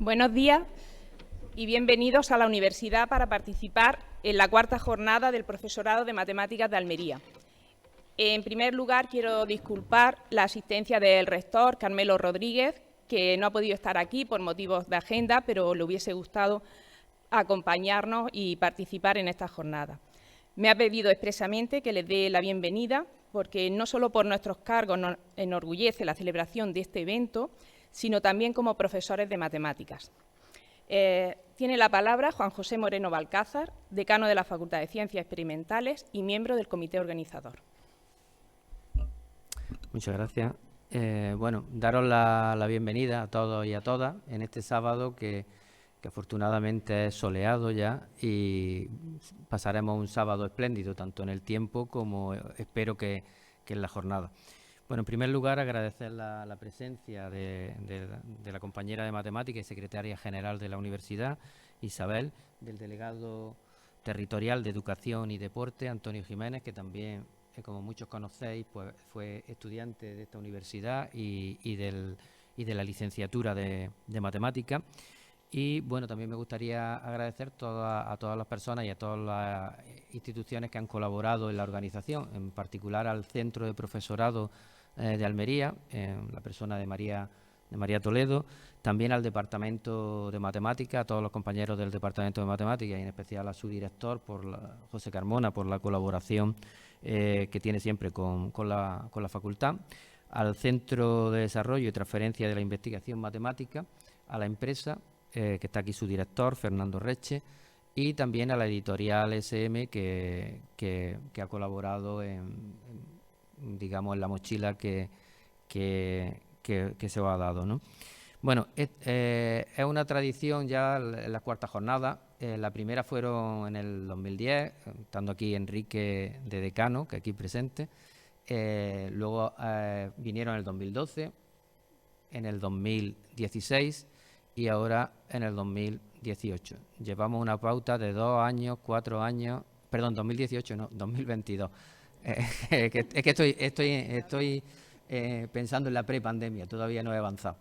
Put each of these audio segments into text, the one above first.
Buenos días y bienvenidos a la universidad para participar en la cuarta jornada del Profesorado de Matemáticas de Almería. En primer lugar, quiero disculpar la asistencia del rector, Carmelo Rodríguez, que no ha podido estar aquí por motivos de agenda, pero le hubiese gustado acompañarnos y participar en esta jornada. Me ha pedido expresamente que les dé la bienvenida, porque no solo por nuestros cargos nos enorgullece la celebración de este evento, sino también como profesores de matemáticas. Tiene la palabra Juan José Moreno Balcázar, decano de la Facultad de Ciencias Experimentales y miembro del comité organizador. Muchas gracias. Bueno, daros la bienvenida a todos y a todas en este sábado que afortunadamente es soleado ya y pasaremos un sábado espléndido, tanto en el tiempo como espero que en la jornada. Bueno, en primer lugar, agradecer la presencia de la compañera de matemáticas y secretaria general de la universidad, Isabel, del delegado territorial de Educación y Deporte, Antonio Jiménez, que también, como muchos conocéis, pues fue estudiante de esta universidad y de la licenciatura de matemáticas. Y bueno, también me gustaría agradecer a todas las personas y a todas las instituciones que han colaborado en la organización, en particular al Centro de Profesorado de Almería, en la persona de María Toledo, también al Departamento de Matemáticas, a todos los compañeros del Departamento de Matemáticas y en especial a su director, José Carmona, por la colaboración que tiene siempre con la facultad, al Centro de Desarrollo y Transferencia de la Investigación Matemática, a la empresa, que está aquí su director, Fernando Reche, y también a la editorial SM que ha colaborado digamos, en la mochila que se os ha dado, ¿no? Bueno, es una tradición ya en las cuartas jornadas. La primera fueron en el 2010, estando aquí Enrique de decano, que aquí presente. Luego vinieron en el 2012, en el 2016 y ahora en el 2018. Llevamos una pauta de 2 años, 4 años, perdón, 2018 no, 2022. Es que estoy pensando en la prepandemia, todavía no he avanzado.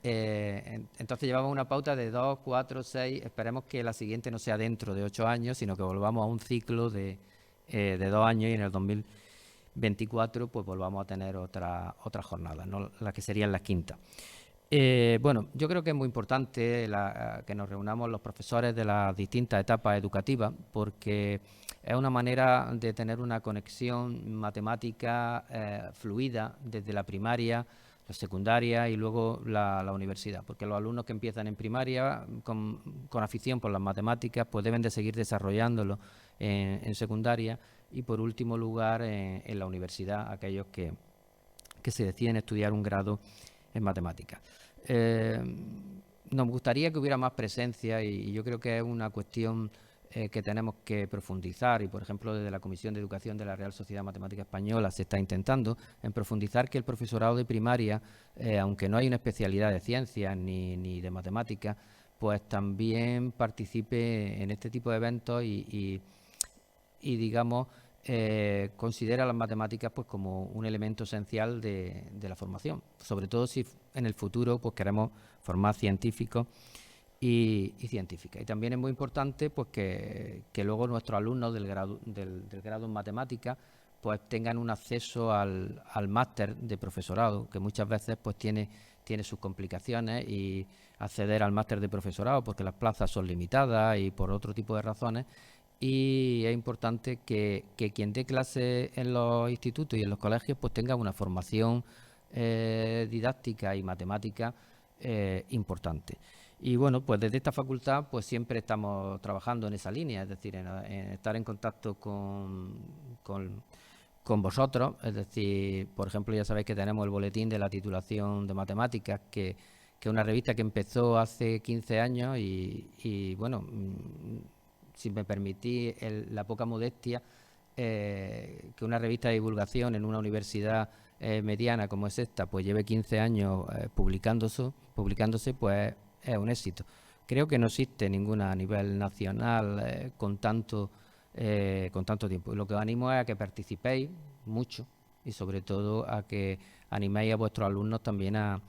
Entonces llevamos una pauta de 2, 4, 6, esperemos que la siguiente no sea dentro de 8 años, sino que volvamos a un ciclo de 2 años y en el 2024 pues volvamos a tener otra jornada, ¿no? La que serían las quintas. Bueno, yo creo que es muy importante que nos reunamos los profesores de las distintas etapas educativas porque es una manera de tener una conexión matemática fluida desde la primaria, la secundaria y luego la universidad, porque los alumnos que empiezan en primaria con afición por las matemáticas pues deben de seguir desarrollándolo en secundaria y por último lugar en la universidad, aquellos que se deciden estudiar un grado en matemáticas. Nos gustaría que hubiera más presencia y yo creo que es una cuestión que tenemos que profundizar y, por ejemplo, desde la Comisión de Educación de la Real Sociedad Matemática Española se está intentando en profundizar que el profesorado de primaria, aunque no hay una especialidad de ciencias ni de matemáticas, pues también participe en este tipo de eventos y digamos, considera las matemáticas pues como un elemento esencial de la formación, sobre todo si en el futuro pues queremos formar científicos y científicas. Y también es muy importante pues que luego nuestros alumnos del grado en matemáticas pues tengan un acceso al máster de profesorado, que muchas veces pues tiene sus complicaciones, y acceder al máster de profesorado porque las plazas son limitadas y por otro tipo de razones. Y es importante que quien dé clase en los institutos y en los colegios pues tenga una formación didáctica y matemática importante. Y bueno, pues desde esta facultad pues siempre estamos trabajando en esa línea, es decir, en estar en contacto con vosotros, es decir, por ejemplo, ya sabéis que tenemos el boletín de la titulación de matemáticas, que es una revista que empezó hace 15 años y bueno, si me permitís la poca modestia, que una revista de divulgación en una universidad mediana como es esta, pues lleve 15 años publicándose, pues es un éxito. Creo que no existe ninguna a nivel nacional con tanto tiempo. Y lo que os animo es a que participéis mucho y sobre todo a que animéis a vuestros alumnos también a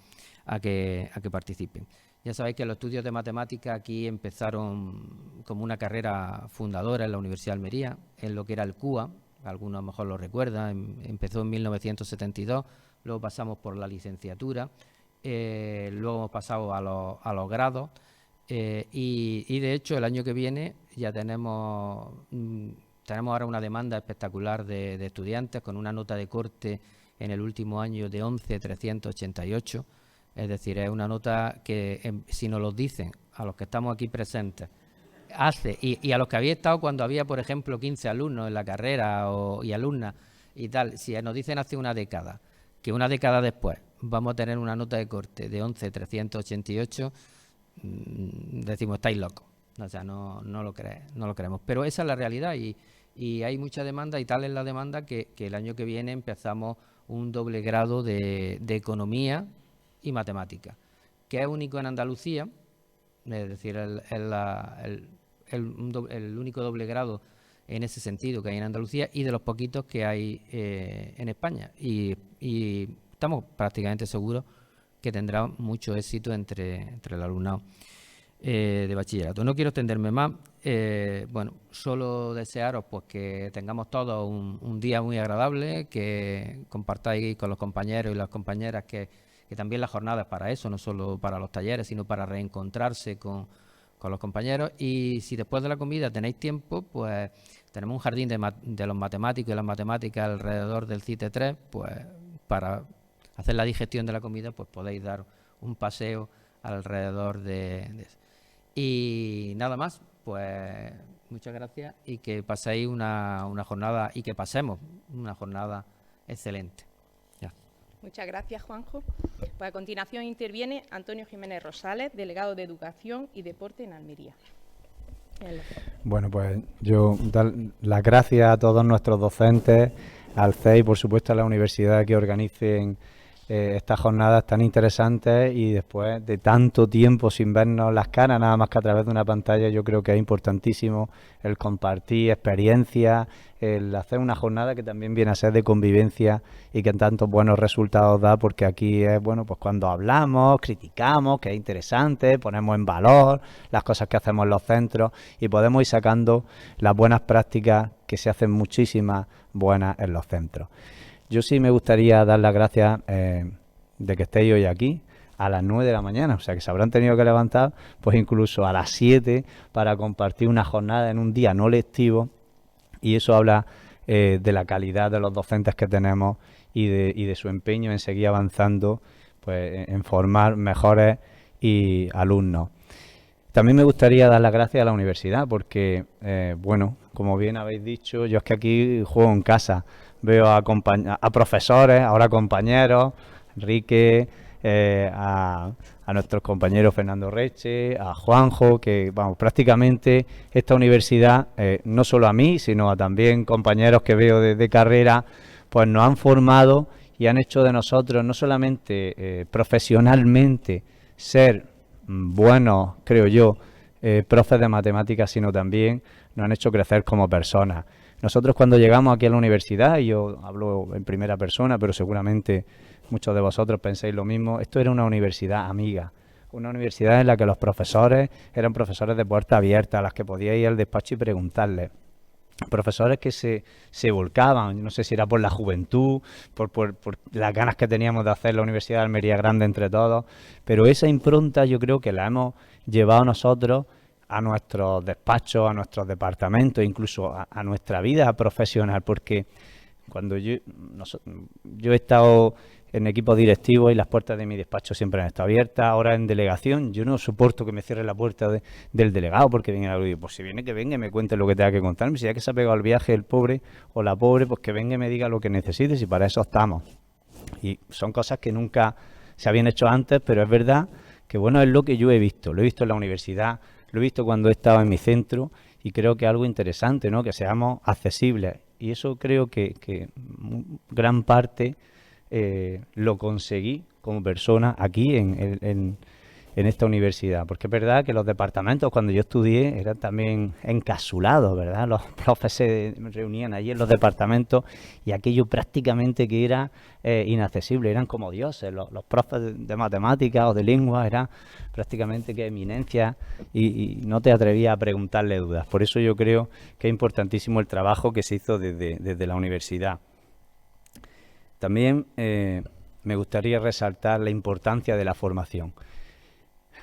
que participen. Ya sabéis que los estudios de matemática aquí empezaron como una carrera fundadora en la Universidad de Almería, en lo que era el CUA, algunos a lo mejor lo recuerdan, empezó en 1972, luego pasamos por la licenciatura, luego hemos pasado a los grados, y de hecho el año que viene ya tenemos ahora una demanda espectacular de estudiantes con una nota de corte en el último año de 11.388. Es decir, es una nota que, si nos lo dicen a los que estamos aquí presentes, y a los que había estado cuando había, por ejemplo, 15 alumnos en la carrera y alumnas y tal, si nos dicen hace una década, que una década después vamos a tener una nota de corte de 11.388, decimos, estáis locos. O sea, no lo creemos. Pero esa es la realidad y hay mucha demanda, y tal es la demanda que el año que viene empezamos un doble grado de economía y matemática, que es único en Andalucía, es decir, el único doble grado en ese sentido que hay en Andalucía y de los poquitos que hay en España. Y estamos prácticamente seguros que tendrá mucho éxito entre el alumnado de bachillerato. No quiero extenderme más. Bueno, solo desearos pues que tengamos todos un día muy agradable, que compartáis con los compañeros y las compañeras que también la jornada es para eso, no solo para los talleres, sino para reencontrarse con los compañeros. Y si después de la comida tenéis tiempo, pues tenemos un jardín de los matemáticos y las matemáticas alrededor del CITE 3, pues para hacer la digestión de la comida, pues podéis dar un paseo alrededor de eso. Y nada más, pues muchas gracias y que paséis una jornada, y que pasemos una jornada excelente. Ya. Muchas gracias, Juanjo. Pues a continuación interviene Antonio Jiménez Rosales, delegado de Educación y Deporte en Almería. Bueno, pues yo dar las gracias a todos nuestros docentes, al CEI y por supuesto a la universidad que organicen estas jornadas tan interesantes, y después de tanto tiempo sin vernos las caras, nada más que a través de una pantalla, yo creo que es importantísimo el compartir experiencias, el hacer una jornada que también viene a ser de convivencia y que tantos buenos resultados da, porque aquí es, bueno, pues cuando hablamos, criticamos, que es interesante, ponemos en valor las cosas que hacemos en los centros y podemos ir sacando las buenas prácticas, que se hacen muchísimas buenas en los centros. Yo sí me gustaría dar las gracias de que estéis hoy aquí a las 9 de la mañana, o sea que se habrán tenido que levantar pues incluso a las 7 para compartir una jornada en un día no lectivo, y eso habla de la calidad de los docentes que tenemos y de su empeño en seguir avanzando, pues en formar mejores alumnos. También me gustaría dar las gracias a la universidad porque, bueno, como bien habéis dicho, yo es que aquí juego en casa. Veo a profesores, ahora compañeros, Enrique, a nuestros compañeros Fernando Reche, a Juanjo, que vamos, prácticamente esta universidad, no solo a mí, sino a también compañeros que veo de carrera, pues nos han formado y han hecho de nosotros no solamente profesionalmente ser buenos, creo yo, profes de matemáticas, sino también nos han hecho crecer como personas. Nosotros cuando llegamos aquí a la universidad, y yo hablo en primera persona, pero seguramente muchos de vosotros pensáis lo mismo, esto era una universidad amiga, una universidad en la que los profesores eran profesores de puerta abierta, a las que podíais ir al despacho y preguntarles. Profesores que se volcaban, no sé si era por la juventud, por las ganas que teníamos de hacer la Universidad de Almería grande entre todos, pero esa impronta yo creo que la hemos llevado nosotros a nuestros despachos, a nuestros departamentos, incluso a nuestra vida profesional, porque cuando yo he estado en equipo directivo y las puertas de mi despacho siempre han estado abiertas, ahora en delegación yo no soporto que me cierre la puerta del delegado porque viene algo y digo, pues si viene que venga y me cuente lo que tenga que contarme, si ya que se ha pegado el viaje el pobre o la pobre, pues que venga y me diga lo que necesites y para eso estamos. Y son cosas que nunca se habían hecho antes, pero es verdad que bueno, es lo que yo he visto, lo he visto en la universidad, lo he visto cuando he estado en mi centro y creo que es algo interesante, ¿no? Que seamos accesibles. Y eso creo que gran parte lo conseguí como persona aquí en en esta universidad, porque es verdad que los departamentos cuando yo estudié eran también encapsulados, ¿verdad? Los profes se reunían allí en los departamentos y aquello prácticamente que era inaccesible, eran como dioses, los profes de matemáticas o de lengua eran prácticamente que eminencias y no te atrevías a preguntarle dudas. Por eso yo creo que es importantísimo el trabajo que se hizo desde la universidad. También me gustaría resaltar la importancia de la formación.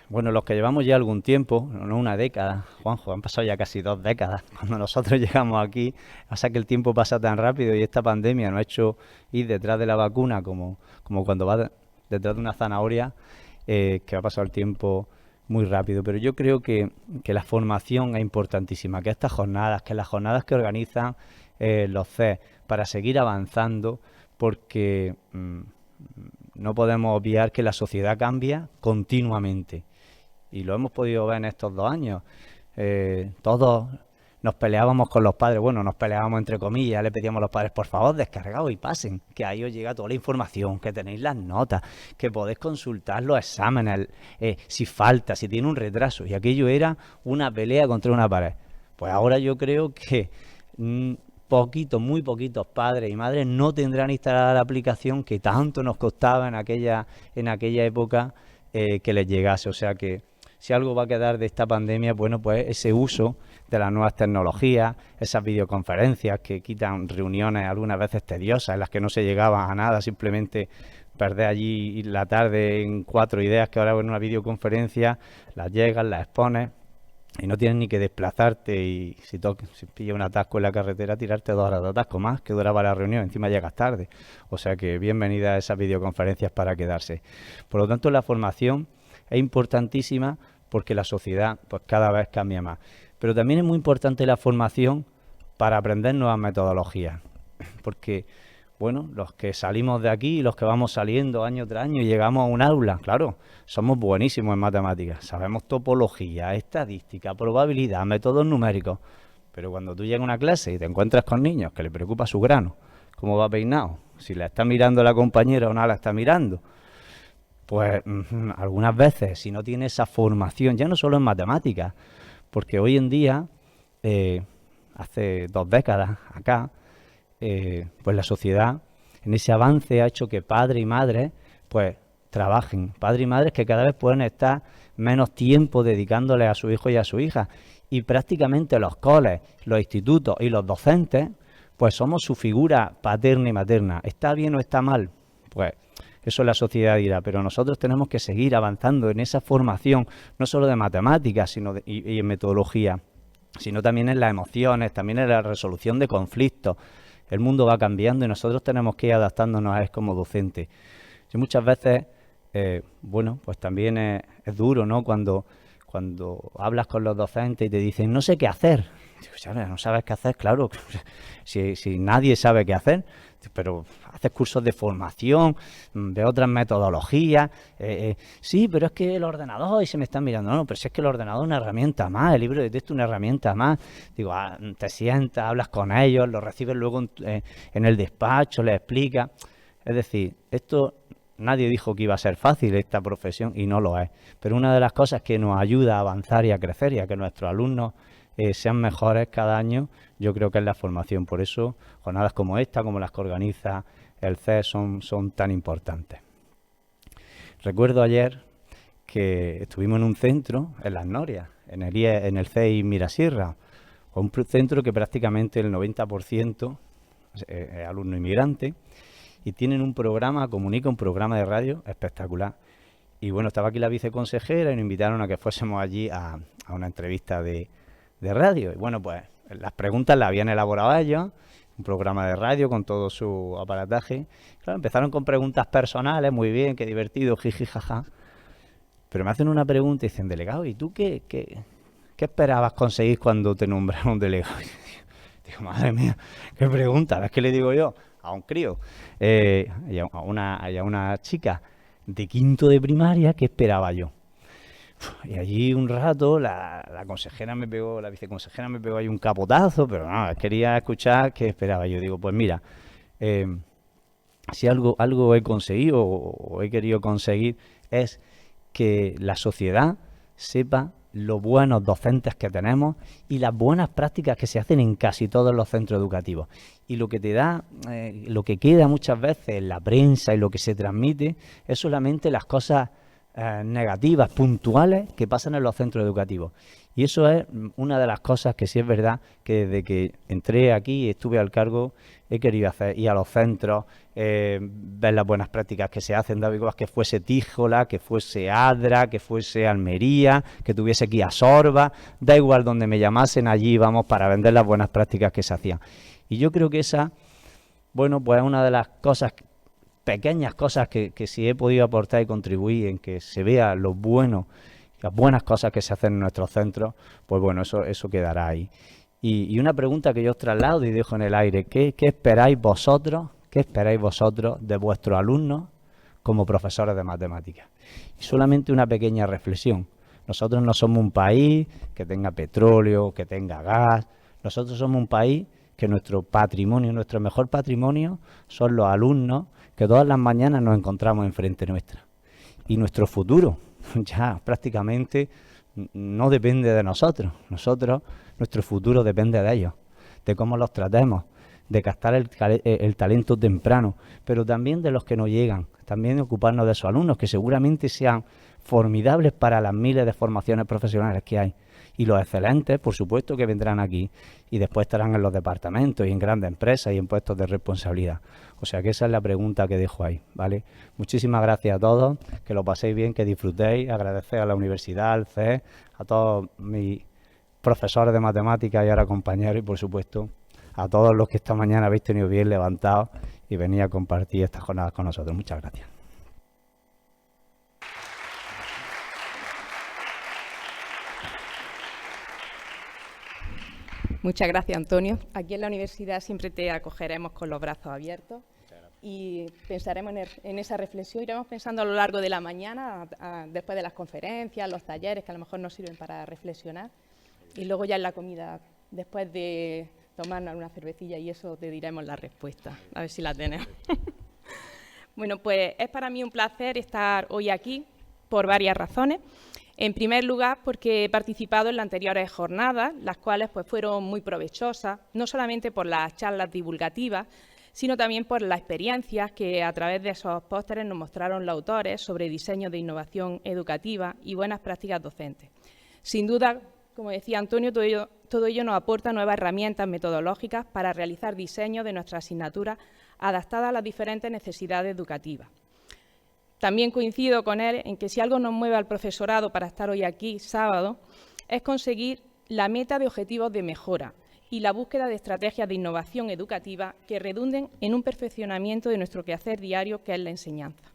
Bueno, los que llevamos ya algún tiempo, no una década, Juanjo, han pasado ya casi 2 décadas cuando nosotros llegamos aquí, pasa que el tiempo pasa tan rápido y esta pandemia nos ha hecho ir detrás de la vacuna como cuando va detrás de una zanahoria, que ha pasado el tiempo muy rápido. Pero yo creo que la formación es importantísima, que estas jornadas, que las jornadas que organizan los CES para seguir avanzando, porque no podemos obviar que la sociedad cambia continuamente. Y lo hemos podido ver en estos 2 años. Todos nos peleábamos con los padres, bueno, nos peleábamos entre comillas, le pedíamos a los padres, por favor, descargaos y pasen, que ahí os llega toda la información, que tenéis las notas, que podéis consultar los exámenes, si falta, si tiene un retraso. Y aquello era una pelea contra una pared. Pues ahora yo creo que muy poquitos padres y madres no tendrán instalada la aplicación que tanto nos costaba en aquella época que les llegase. O sea que si algo va a quedar de esta pandemia, bueno, pues ese uso de las nuevas tecnologías, esas videoconferencias que quitan reuniones algunas veces tediosas en las que no se llegaba a nada, simplemente perder allí la tarde en 4 ideas que ahora en una videoconferencia las llegas, las expones y no tienes ni que desplazarte y si pilla un atasco en la carretera, tirarte 2 horas de atasco más que duraba la reunión, encima llegas tarde. O sea que bienvenida a esas videoconferencias para quedarse. Por lo tanto, la formación es importantísima porque la sociedad pues cada vez cambia más. Pero también es muy importante la formación para aprender nuevas metodologías. Porque, bueno, los que salimos de aquí y los que vamos saliendo año tras año y llegamos a un aula, claro, somos buenísimos en matemáticas. Sabemos topología, estadística, probabilidad, métodos numéricos. Pero cuando tú llegas a una clase y te encuentras con niños que le preocupa su grano, cómo va peinado, si la está mirando la compañera o no la está mirando, pues algunas veces, si no tiene esa formación, ya no solo en matemáticas, porque hoy en día, hace 2 décadas acá, pues la sociedad en ese avance ha hecho que padres y madres pues trabajen, padres y madres que cada vez pueden estar menos tiempo dedicándole a su hijo y a su hija, y prácticamente los coles, los institutos y los docentes pues somos su figura paterna y materna. ¿Está bien o está mal? Pues eso la sociedad dirá, pero nosotros tenemos que seguir avanzando en esa formación, no solo de matemáticas y en metodología, sino también en las emociones, también en la resolución de conflictos. El mundo va cambiando y nosotros tenemos que ir adaptándonos a él como docentes. Yo muchas veces, bueno, pues también es duro, ¿no? Cuando hablas con los docentes y te dicen, no sé qué hacer. Digo, ya no sabes qué hacer, claro, si nadie sabe qué hacer, pero haces cursos de formación, de otras metodologías, sí, pero es que el ordenador y se me están mirando, no, pero si es que el ordenador es una herramienta más, el libro de texto es una herramienta más. Digo, te sientas, hablas con ellos, los recibes luego en el despacho, les explicas. Es decir, esto nadie dijo que iba a ser fácil esta profesión y no lo es, pero una de las cosas que nos ayuda a avanzar y a crecer y a que nuestros alumnos sean mejores cada año, yo creo que es la formación. Por eso jornadas como esta, como las que organiza el CES, son tan importantes. Recuerdo ayer que estuvimos en un centro, en Las Norias, en el CEI Mirasierra, un centro que prácticamente el 90% es alumno inmigrante, y tienen un programa, comunica un programa de radio espectacular. Y bueno, estaba aquí la viceconsejera y nos invitaron a que fuésemos allí a una entrevista de radio. Y bueno, pues las preguntas las habían elaborado ellos, un programa de radio con todo su aparataje. Claro, empezaron con preguntas personales, muy bien, qué divertido, jiji, jaja. Pero me hacen una pregunta y dicen, delegado, ¿y tú qué esperabas conseguir cuando te nombraron delegado? Digo, madre mía, qué pregunta, ¿ves qué le digo yo? A un crío, y a una chica de 5º de primaria, ¿qué esperaba yo? Y allí un rato la viceconsejera me pegó ahí un capotazo, pero no, quería escuchar qué esperaba. Yo digo, pues mira, si algo he conseguido o he querido conseguir es que la sociedad sepa los buenos docentes que tenemos y las buenas prácticas que se hacen en casi todos los centros educativos. Y lo que te da, lo que queda muchas veces en la prensa y lo que se transmite es solamente las cosas negativas, puntuales, que pasan en los centros educativos. Y eso es una de las cosas que sí es verdad que desde que entré aquí y estuve al cargo he querido hacer, ir a los centros, ver las buenas prácticas que se hacen, que fuese Tíjola, que fuese Adra, que fuese Almería, que tuviese aquí a Sorba, da igual donde me llamasen, allí vamos para vender las buenas prácticas que se hacían. Y yo creo que esa, bueno, pues es una de las cosas, pequeñas cosas que sí he podido aportar y contribuir en que se vea lo bueno, las buenas cosas que se hacen en nuestros centros, pues bueno, eso quedará ahí. Y una pregunta que yo os traslado y dejo en el aire, ¿qué esperáis vosotros de vuestros alumnos como profesores de matemáticas? Y solamente una pequeña reflexión. Nosotros no somos un país que tenga petróleo, que tenga gas. Nosotros somos un país que nuestro patrimonio, nuestro mejor patrimonio son los alumnos que todas las mañanas nos encontramos enfrente nuestra. Y nuestro futuro ya prácticamente no depende de nosotros. Nuestro futuro depende de ellos, de cómo los tratemos, de captar el talento temprano, pero también de los que no llegan, también de ocuparnos de esos alumnos que seguramente sean formidables para las miles de formaciones profesionales que hay. Y los excelentes, por supuesto, que vendrán aquí y después estarán en los departamentos y en grandes empresas y en puestos de responsabilidad. O sea que esa es la pregunta que dejo ahí, ¿vale? Muchísimas gracias a todos, que lo paséis bien, que disfrutéis, agradecer a la universidad, al CES, a todos mis profesores de matemáticas y ahora compañeros y por supuesto a todos los que esta mañana habéis tenido bien levantados y venid a compartir estas jornadas con nosotros. Muchas gracias. Muchas gracias, Antonio. Aquí en la universidad siempre te acogeremos con los brazos abiertos y pensaremos en esa reflexión. Iremos pensando a lo largo de la mañana, después de las conferencias, los talleres, que a lo mejor nos sirven para reflexionar. Y luego ya en la comida, después de tomarnos una cervecilla y eso, te diremos la respuesta. A ver si la tenemos. Bueno, pues es para mí un placer estar hoy aquí por varias razones. En primer lugar, porque he participado en las anteriores jornadas, las cuales pues, fueron muy provechosas, no solamente por las charlas divulgativas, sino también por las experiencias que a través de esos pósteres nos mostraron los autores sobre diseño de innovación educativa y buenas prácticas docentes. Sin duda, como decía Antonio, todo ello nos aporta nuevas herramientas metodológicas para realizar diseños de nuestras asignaturas adaptadas a las diferentes necesidades educativas. También coincido con él en que si algo nos mueve al profesorado para estar hoy aquí, sábado, es conseguir la meta de objetivos de mejora y la búsqueda de estrategias de innovación educativa que redunden en un perfeccionamiento de nuestro quehacer diario, que es la enseñanza.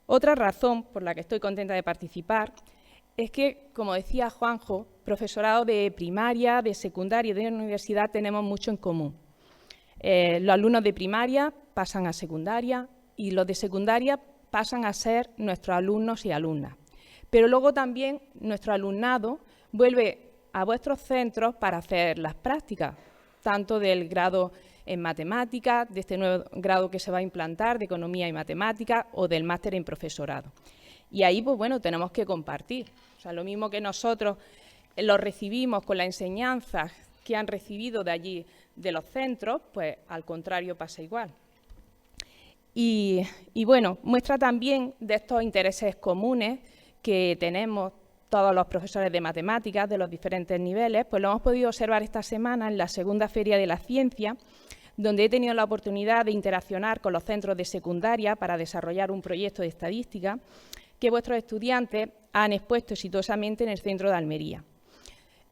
Otra razón por la que estoy contenta de participar es que, como decía Juanjo, profesorado de primaria, de secundaria y de universidad tenemos mucho en común. Los alumnos de primaria pasan a secundaria y los de secundaria pasan a ser nuestros alumnos y alumnas. Pero luego también nuestro alumnado vuelve a vuestros centros para hacer las prácticas, tanto del grado en matemáticas, de este nuevo grado que se va a implantar de economía y matemáticas o del máster en profesorado. Y ahí, pues bueno, tenemos que compartir. O sea, lo mismo que nosotros los recibimos con la enseñanza que han recibido de allí, de los centros, pues al contrario pasa igual. Y bueno, muestra también de estos intereses comunes que tenemos todos los profesores de matemáticas de los diferentes niveles, pues lo hemos podido observar esta semana en la segunda Feria de la Ciencia, donde he tenido la oportunidad de interaccionar con los centros de secundaria para desarrollar un proyecto de estadística que vuestros estudiantes han expuesto exitosamente en el centro de Almería.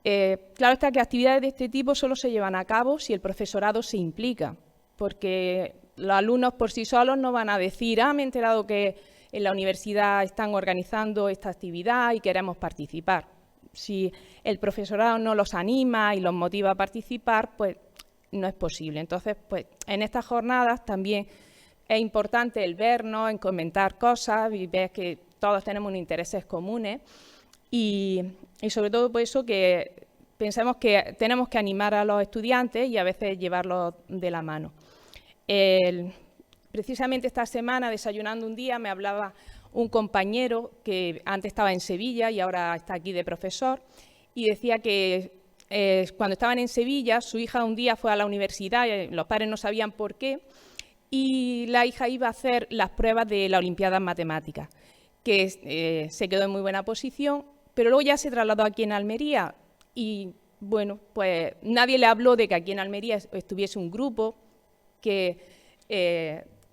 Claro está que actividades de este tipo solo se llevan a cabo si el profesorado se implica, porque los alumnos por sí solos no van a decir me he enterado que en la universidad están organizando esta actividad y queremos participar. Si el profesorado no los anima y los motiva a participar, pues no es posible. Entonces, pues en estas jornadas también es importante el vernos, en comentar cosas y ver que todos tenemos intereses comunes y sobre todo por eso que pensamos que tenemos que animar a los estudiantes y a veces llevarlos de la mano. Precisamente esta semana, desayunando un día, me hablaba un compañero que antes estaba en Sevilla y ahora está aquí de profesor, y decía que cuando estaban en Sevilla, su hija un día fue a la universidad, los padres no sabían por qué, y la hija iba a hacer las pruebas de la Olimpiada en Matemáticas, que se quedó en muy buena posición, pero luego ya se trasladó aquí en Almería y, bueno, pues nadie le habló de que aquí en Almería estuviese un grupo que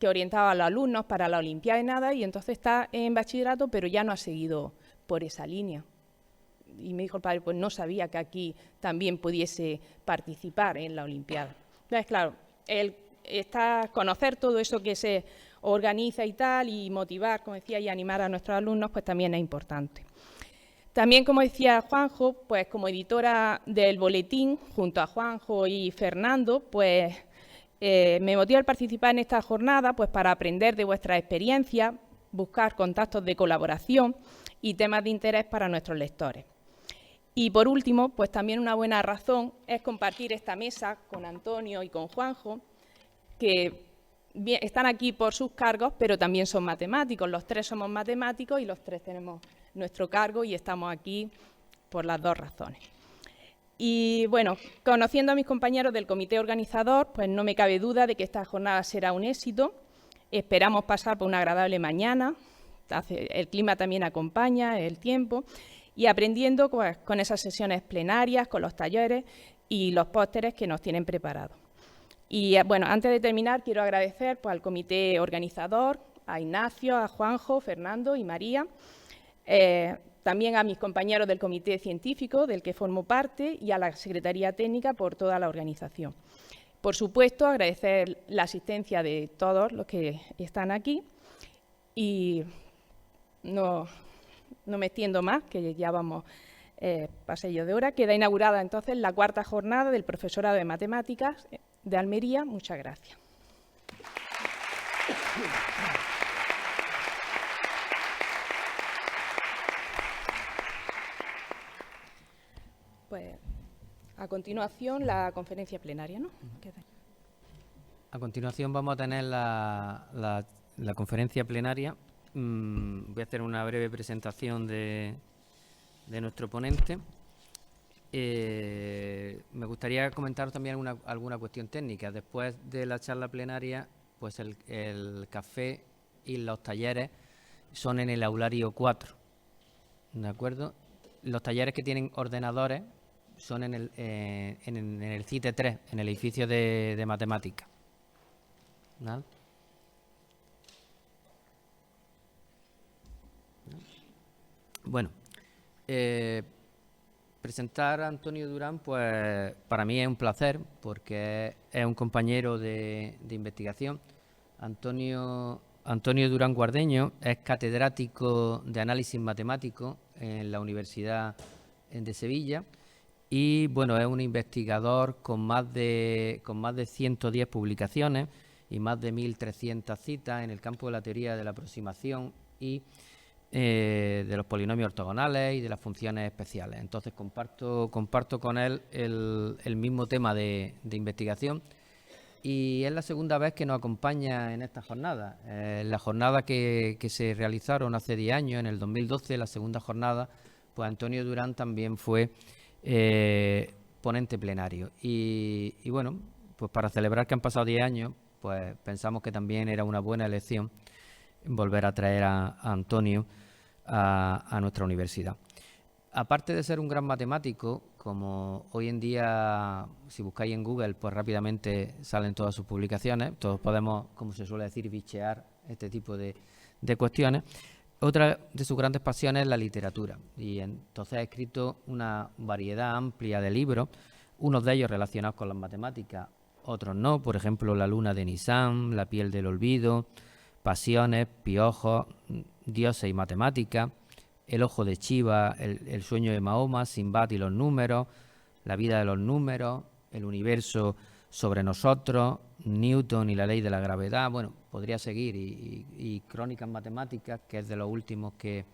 orientaba a los alumnos para la Olimpiada y nada, y entonces está en bachillerato, pero ya no ha seguido por esa línea. Y me dijo el padre, pues no sabía que aquí también pudiese participar en la Olimpiada. Entonces, claro, conocer todo eso que se organiza y tal, y motivar, como decía, y animar a nuestros alumnos, pues también es importante. También, como decía Juanjo, pues como editora del boletín, junto a Juanjo y Fernando, pues me motiva el participar en esta jornada pues para aprender de vuestra experiencia, buscar contactos de colaboración y temas de interés para nuestros lectores. Y por último, pues también una buena razón es compartir esta mesa con Antonio y con Juanjo, que están aquí por sus cargos, pero también son matemáticos. Los tres somos matemáticos y los tres tenemos nuestro cargo y estamos aquí por las dos razones. Y bueno, conociendo a mis compañeros del comité organizador, pues no me cabe duda de que esta jornada será un éxito. Esperamos pasar por una agradable mañana, el clima también acompaña, el tiempo, y aprendiendo pues, con esas sesiones plenarias, con los talleres y los pósteres que nos tienen preparados. Y bueno, antes de terminar, quiero agradecer pues, al comité organizador, a Ignacio, a Juanjo, Fernando y María, también a mis compañeros del comité científico, del que formo parte, y a la Secretaría Técnica por toda la organización. Por supuesto, agradecer la asistencia de todos los que están aquí y no me extiendo más, que ya vamos pasillo de hora. Queda inaugurada entonces la cuarta jornada del profesorado de matemáticas de Almería. Muchas gracias. Pues a continuación la conferencia plenaria, ¿no? A continuación vamos a tener la conferencia plenaria. Voy a hacer una breve presentación de nuestro ponente. Me gustaría comentar también alguna cuestión técnica. Después de la charla plenaria, pues el café y los talleres son en el aulario 4, ¿de acuerdo? Los talleres que tienen ordenadores son en el CITE 3, en el edificio de matemáticas. ¿Vale? Bueno, presentar a Antonio Durán, pues para mí es un placer, porque es un compañero de investigación. Antonio Durán Guardeño es catedrático de análisis matemático en la Universidad de Sevilla y bueno, es un investigador con más de 110 publicaciones y más de 1.300 citas en el campo de la teoría de la aproximación y de los polinomios ortogonales y de las funciones especiales. Entonces comparto con él el mismo tema de investigación y es la segunda vez que nos acompaña en esta jornada. La jornada que se realizaron hace 10 años, en el 2012, la segunda jornada, pues Antonio Durán también fue ponente plenario. Y bueno, pues para celebrar que han pasado 10 años, pues pensamos que también era una buena elección volver a traer a Antonio a nuestra universidad. Aparte de ser un gran matemático, como hoy en día, si buscáis en Google, pues rápidamente salen todas sus publicaciones, todos podemos, como se suele decir, bichear este tipo de cuestiones. Otra de sus grandes pasiones es la literatura, y entonces ha escrito una variedad amplia de libros, unos de ellos relacionados con las matemáticas, otros no, por ejemplo, La luna de Nisan, La piel del olvido, Pasiones, Piojos, Dioses y matemáticas, El ojo de Chiva, el sueño de Mahoma, Sinbad y los números, La vida de los números, El universo sobre nosotros, Newton y la ley de la gravedad. Bueno, podría seguir, y Crónicas matemáticas, que es de los últimos que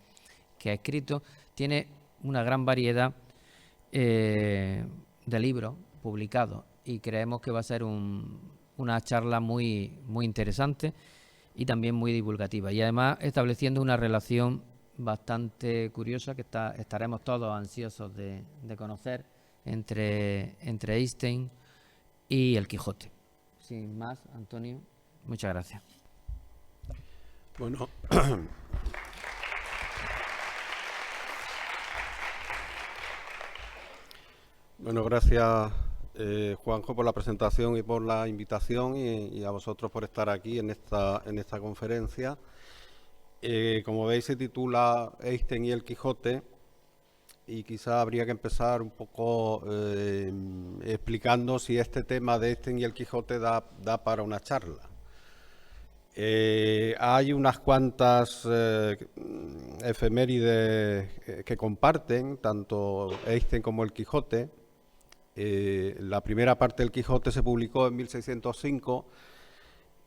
ha escrito. Tiene una gran variedad de libros publicados y creemos que va a ser una charla muy, muy interesante. y también muy divulgativa. Y además estableciendo una relación bastante curiosa que estaremos todos ansiosos de conocer entre Eystein y el Quijote. Sin más, Antonio, muchas gracias. Bueno, gracias Juanjo por la presentación y por la invitación y a vosotros por estar aquí en esta conferencia. Como veis, se titula Eystein y el Quijote, y quizá habría que empezar un poco explicando si este tema de Eystein y el Quijote da para una charla. Hay unas cuantas efemérides que comparten, tanto Eystein como el Quijote. La primera parte del Quijote se publicó en 1605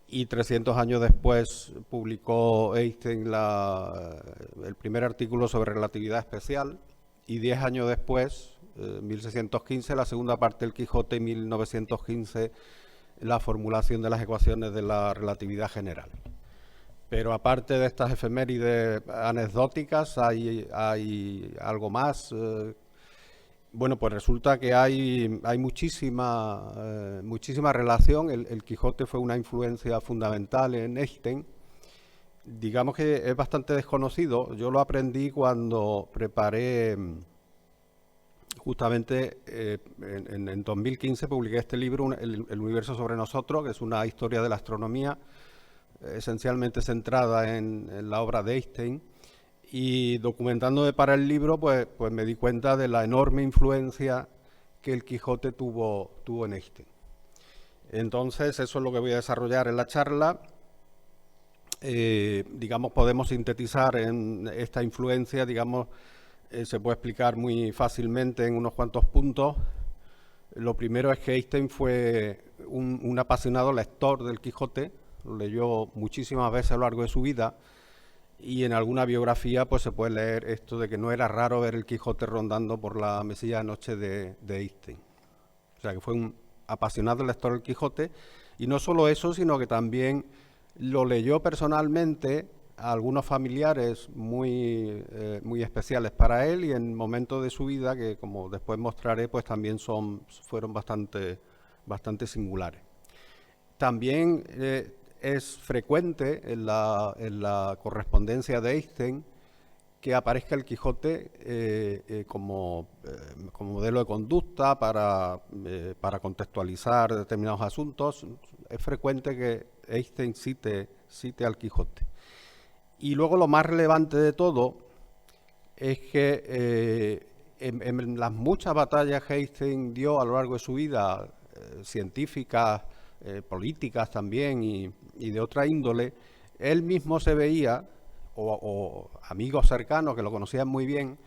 y 300 años después publicó Eystein el primer artículo sobre relatividad especial, y 10 años después, 1615, la segunda parte del Quijote, y 1915 la formulación de las ecuaciones de la relatividad general. Pero aparte de estas efemérides anecdóticas, hay algo más. Bueno, pues resulta que hay muchísima relación. El Quijote fue una influencia fundamental en Eystein. Digamos que es bastante desconocido. Yo lo aprendí cuando preparé, justamente en 2015 publiqué este libro, El universo sobre nosotros, que es una historia de la astronomía, esencialmente centrada en la obra de Eystein. Y documentándome para el libro, pues me di cuenta de la enorme influencia que el Quijote tuvo en Eystein. Entonces, eso es lo que voy a desarrollar en la charla. Digamos, podemos sintetizar en esta influencia, digamos, se puede explicar muy fácilmente en unos cuantos puntos. Lo primero es que Eystein fue un apasionado lector del Quijote, lo leyó muchísimas veces a lo largo de su vida, y en alguna biografía pues se puede leer esto de que no era raro ver el Quijote rondando por la mesilla de noche de Eystein. O sea, que fue un apasionado lector del Quijote, y no solo eso, sino que también lo leyó personalmente a algunos familiares muy especiales para él, y en momentos de su vida que, como después mostraré, pues también fueron bastante singulares. También es frecuente en la correspondencia de Eystein que aparezca el Quijote como modelo de conducta para contextualizar determinados asuntos. Es frecuente que Eystein cite al Quijote. Y luego lo más relevante de todo es que en las muchas batallas que Eystein dio a lo largo de su vida, científicas, políticas también y de otra índole, él mismo se veía, o amigos cercanos que lo conocían muy bien,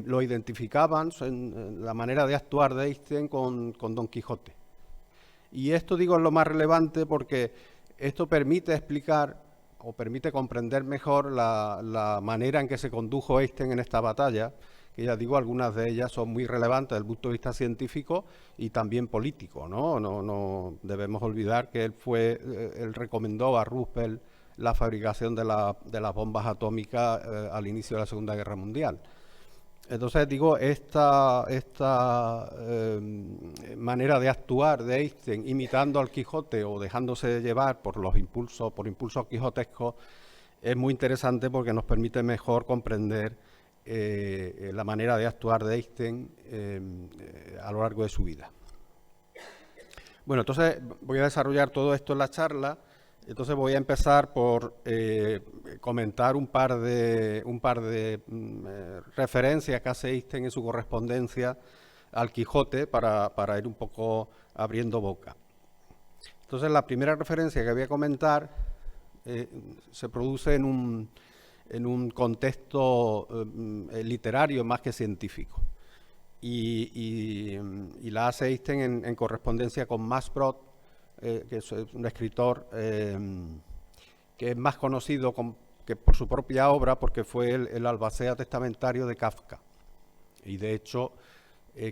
lo identificaban en la manera de actuar de Eystein con Don Quijote. Y esto, digo, es lo más relevante porque esto permite explicar o permite comprender mejor la manera en que se condujo Eystein en esta batalla, que ya digo, algunas de ellas son muy relevantes desde el punto de vista científico y también político, ¿no? No debemos olvidar que él recomendó a Roosevelt la fabricación de las bombas atómicas al inicio de la Segunda Guerra Mundial. Entonces, digo, esta manera de actuar de Eystein, imitando al Quijote o dejándose llevar por impulsos quijotescos, es muy interesante porque nos permite mejor comprender la manera de actuar de Eystein a lo largo de su vida. Bueno, entonces voy a desarrollar todo esto en la charla. Entonces voy a empezar por comentar un par de referencias que hace Eystein en su correspondencia al Quijote para ir un poco abriendo boca. Entonces, la primera referencia que voy a comentar se produce en un contexto literario más que científico. Y la hace Eystein en correspondencia con Max Brod, que es un escritor que es más conocido que por su propia obra, porque fue el albacea testamentario de Kafka. Y de hecho,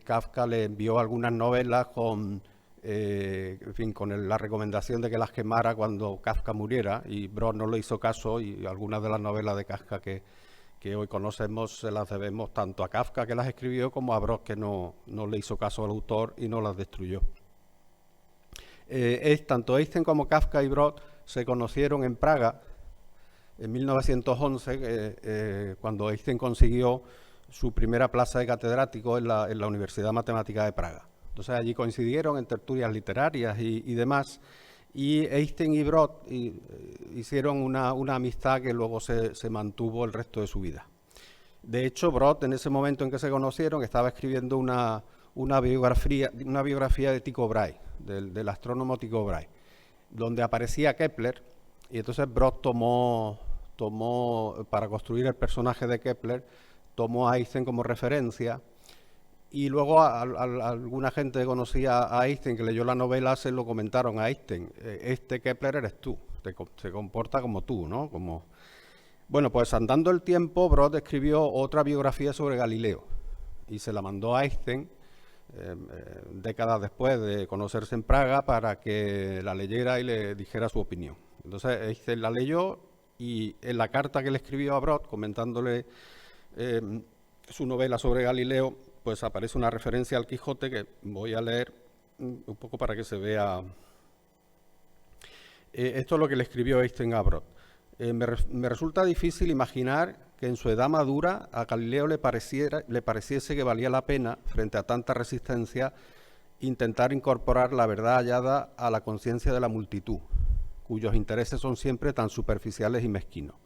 Kafka le envió algunas novelas con en fin, con la recomendación de que las quemara cuando Kafka muriera, y Brod no le hizo caso, y algunas de las novelas de Kafka que hoy conocemos se las debemos tanto a Kafka, que las escribió, como a Brod, que no le hizo caso al autor y no las destruyó. Tanto Eystein como Kafka y Brod se conocieron en Praga en 1911, cuando Eystein consiguió su primera plaza de catedrático en la Universidad Matemática de Praga. Entonces allí coincidieron en tertulias literarias y demás, y Eystein y Brod hicieron una amistad que luego se mantuvo el resto de su vida. De hecho, Brod, en ese momento en que se conocieron, estaba escribiendo una biografía de Tycho Brahe, del astrónomo Tycho Brahe, donde aparecía Kepler, y entonces Brod tomó para construir el personaje de Kepler, tomó a Eystein como referencia, y luego alguna gente que conocía a Eystein, que leyó la novela, se lo comentaron a Eystein: este Kepler eres tú, se comporta como tú, ¿no? Bueno, pues andando el tiempo, Brod escribió otra biografía sobre Galileo y se la mandó a Eystein décadas después de conocerse en Praga, para que la leyera y le dijera su opinión. Entonces Eystein la leyó, y en la carta que le escribió a Brod comentándole su novela sobre Galileo, pues aparece una referencia al Quijote que voy a leer un poco para que se vea. Esto es lo que le escribió Eystein a Brod. Me resulta difícil imaginar que en su edad madura a Galileo le pareciese que valía la pena, frente a tanta resistencia, intentar incorporar la verdad hallada a la conciencia de la multitud, cuyos intereses son siempre tan superficiales y mezquinos.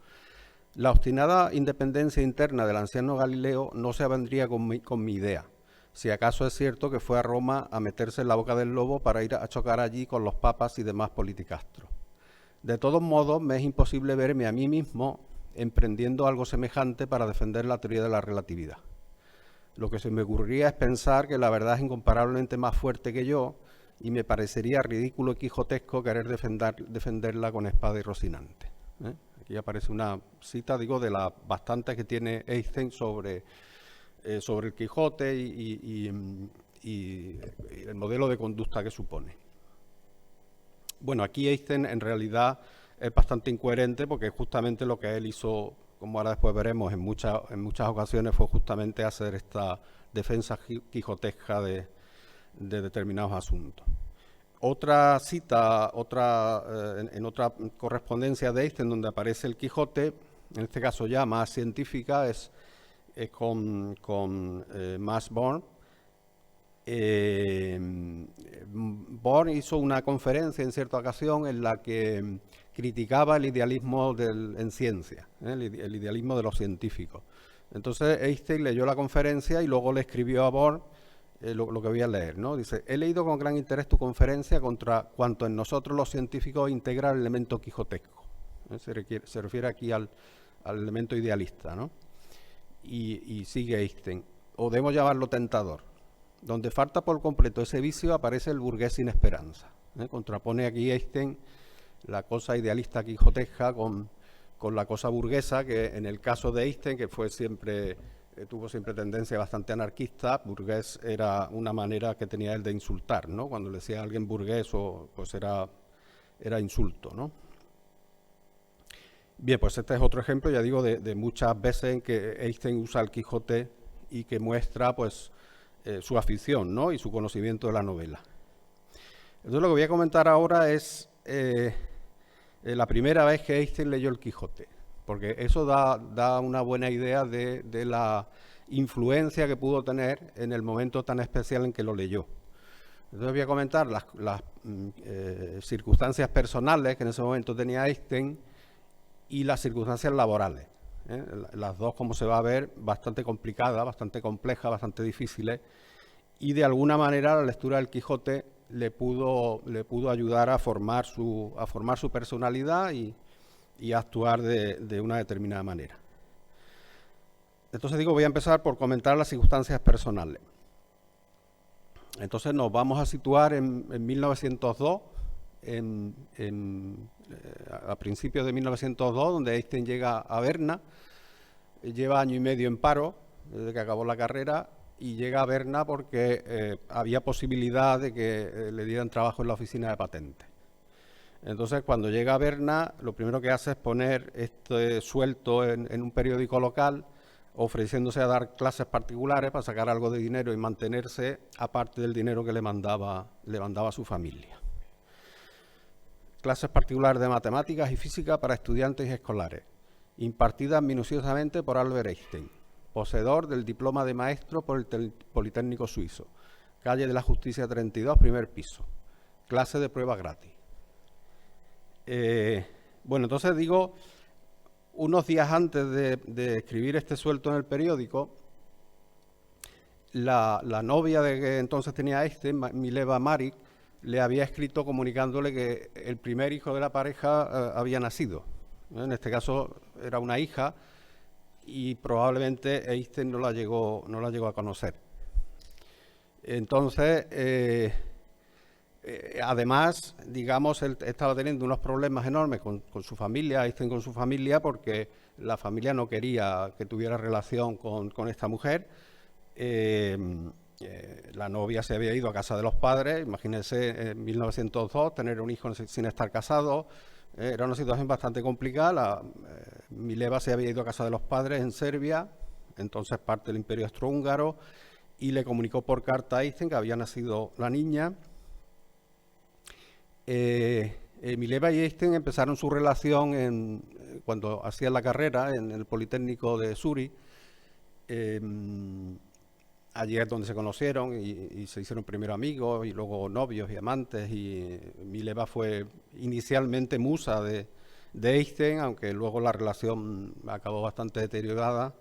La obstinada independencia interna del anciano Galileo no se avendría con mi idea, si acaso es cierto que fue a Roma a meterse en la boca del lobo para ir a chocar allí con los papas y demás politicastros. De todos modos, me es imposible verme a mí mismo emprendiendo algo semejante para defender la teoría de la relatividad. Lo que se me ocurriría es pensar que la verdad es incomparablemente más fuerte que yo, y me parecería ridículo y quijotesco querer defenderla con espada y rocinante. Aquí aparece una cita, digo, de las bastantes que tiene Eystein sobre el Quijote y el modelo de conducta que supone. Bueno, aquí Eystein en realidad es bastante incoherente, porque justamente lo que él hizo, como ahora después veremos, en muchas ocasiones fue justamente hacer esta defensa quijotesca de determinados asuntos. Otra cita, en otra correspondencia de Eystein donde aparece el Quijote, en este caso ya más científica, es con Max Born. Born hizo una conferencia en cierta ocasión en la que criticaba el idealismo en ciencia, el idealismo de los científicos. Entonces Eystein leyó la conferencia y luego le escribió a Born lo que voy a leer, ¿no? Dice: he leído con gran interés tu conferencia contra cuanto en nosotros los científicos integra el elemento quijotesco. Se refiere aquí al elemento idealista, ¿no? Y sigue Eystein: o debemos llamarlo tentador. Donde falta por completo ese vicio aparece el burgués sin esperanza. Contrapone aquí Eystein la cosa idealista quijotesca con la cosa burguesa, que en el caso de Eystein, que fue tuvo siempre tendencia bastante anarquista, burgués era una manera que tenía él de insultar, ¿no? Cuando le decía a alguien burgués, pues era insulto, ¿no? Bien, pues este es otro ejemplo, ya digo, de muchas veces en que Eystein usa el Quijote y que muestra, pues, su afición, ¿no? Y su conocimiento de la novela. Entonces lo que voy a comentar ahora es la primera vez que Eystein leyó el Quijote, porque eso da una buena idea de la influencia que pudo tener en el momento tan especial en que lo leyó. Entonces voy a comentar las circunstancias personales que en ese momento tenía Eystein y las circunstancias laborales. Las dos, como se va a ver, bastante complicadas, bastante complejas, bastante difíciles, y de alguna manera la lectura del Quijote le pudo ayudar a formar su personalidad y a actuar de una determinada manera. Entonces voy a empezar por comentar las circunstancias personales. Entonces nos vamos a situar en 1902, a principios de 1902, donde Eystein llega a Berna, lleva año y medio en paro, desde que acabó la carrera, y llega a Berna porque había posibilidad de que le dieran trabajo en la oficina de patentes. Entonces, cuando llega a Berna, lo primero que hace es poner este suelto en un periódico local, ofreciéndose a dar clases particulares para sacar algo de dinero y mantenerse, aparte del dinero que le mandaba a su familia. Clases particulares de matemáticas y física para estudiantes y escolares, impartidas minuciosamente por Albert Einstein, poseedor del diploma de maestro por el Politécnico Suizo, calle de la Justicia 32, primer piso, clase de prueba gratis. Bueno, entonces digo, unos días antes de escribir este suelto en el periódico, la novia de que entonces tenía Mileva Maric, le había escrito comunicándole que el primer hijo de la pareja había nacido. En este caso era una hija y probablemente Einstein no la llegó a conocer. Entonces, además, digamos, él estaba teniendo unos problemas enormes con su familia, Einstein con su familia, porque la familia no quería que tuviera relación con esta mujer. La novia se había ido a casa de los padres, imagínense, en 1902, tener un hijo sin estar casado, era una situación bastante complicada. Mileva se había ido a casa de los padres en Serbia, entonces parte del Imperio Austrohúngaro, y le comunicó por carta a Einstein que había nacido la niña. Mileva y Einstein empezaron su relación cuando hacían la carrera en el Politécnico de Zúrich. Allí es donde se conocieron y se hicieron primero amigos y luego novios y amantes, y Mileva fue inicialmente musa de Einstein, aunque luego la relación acabó bastante deteriorada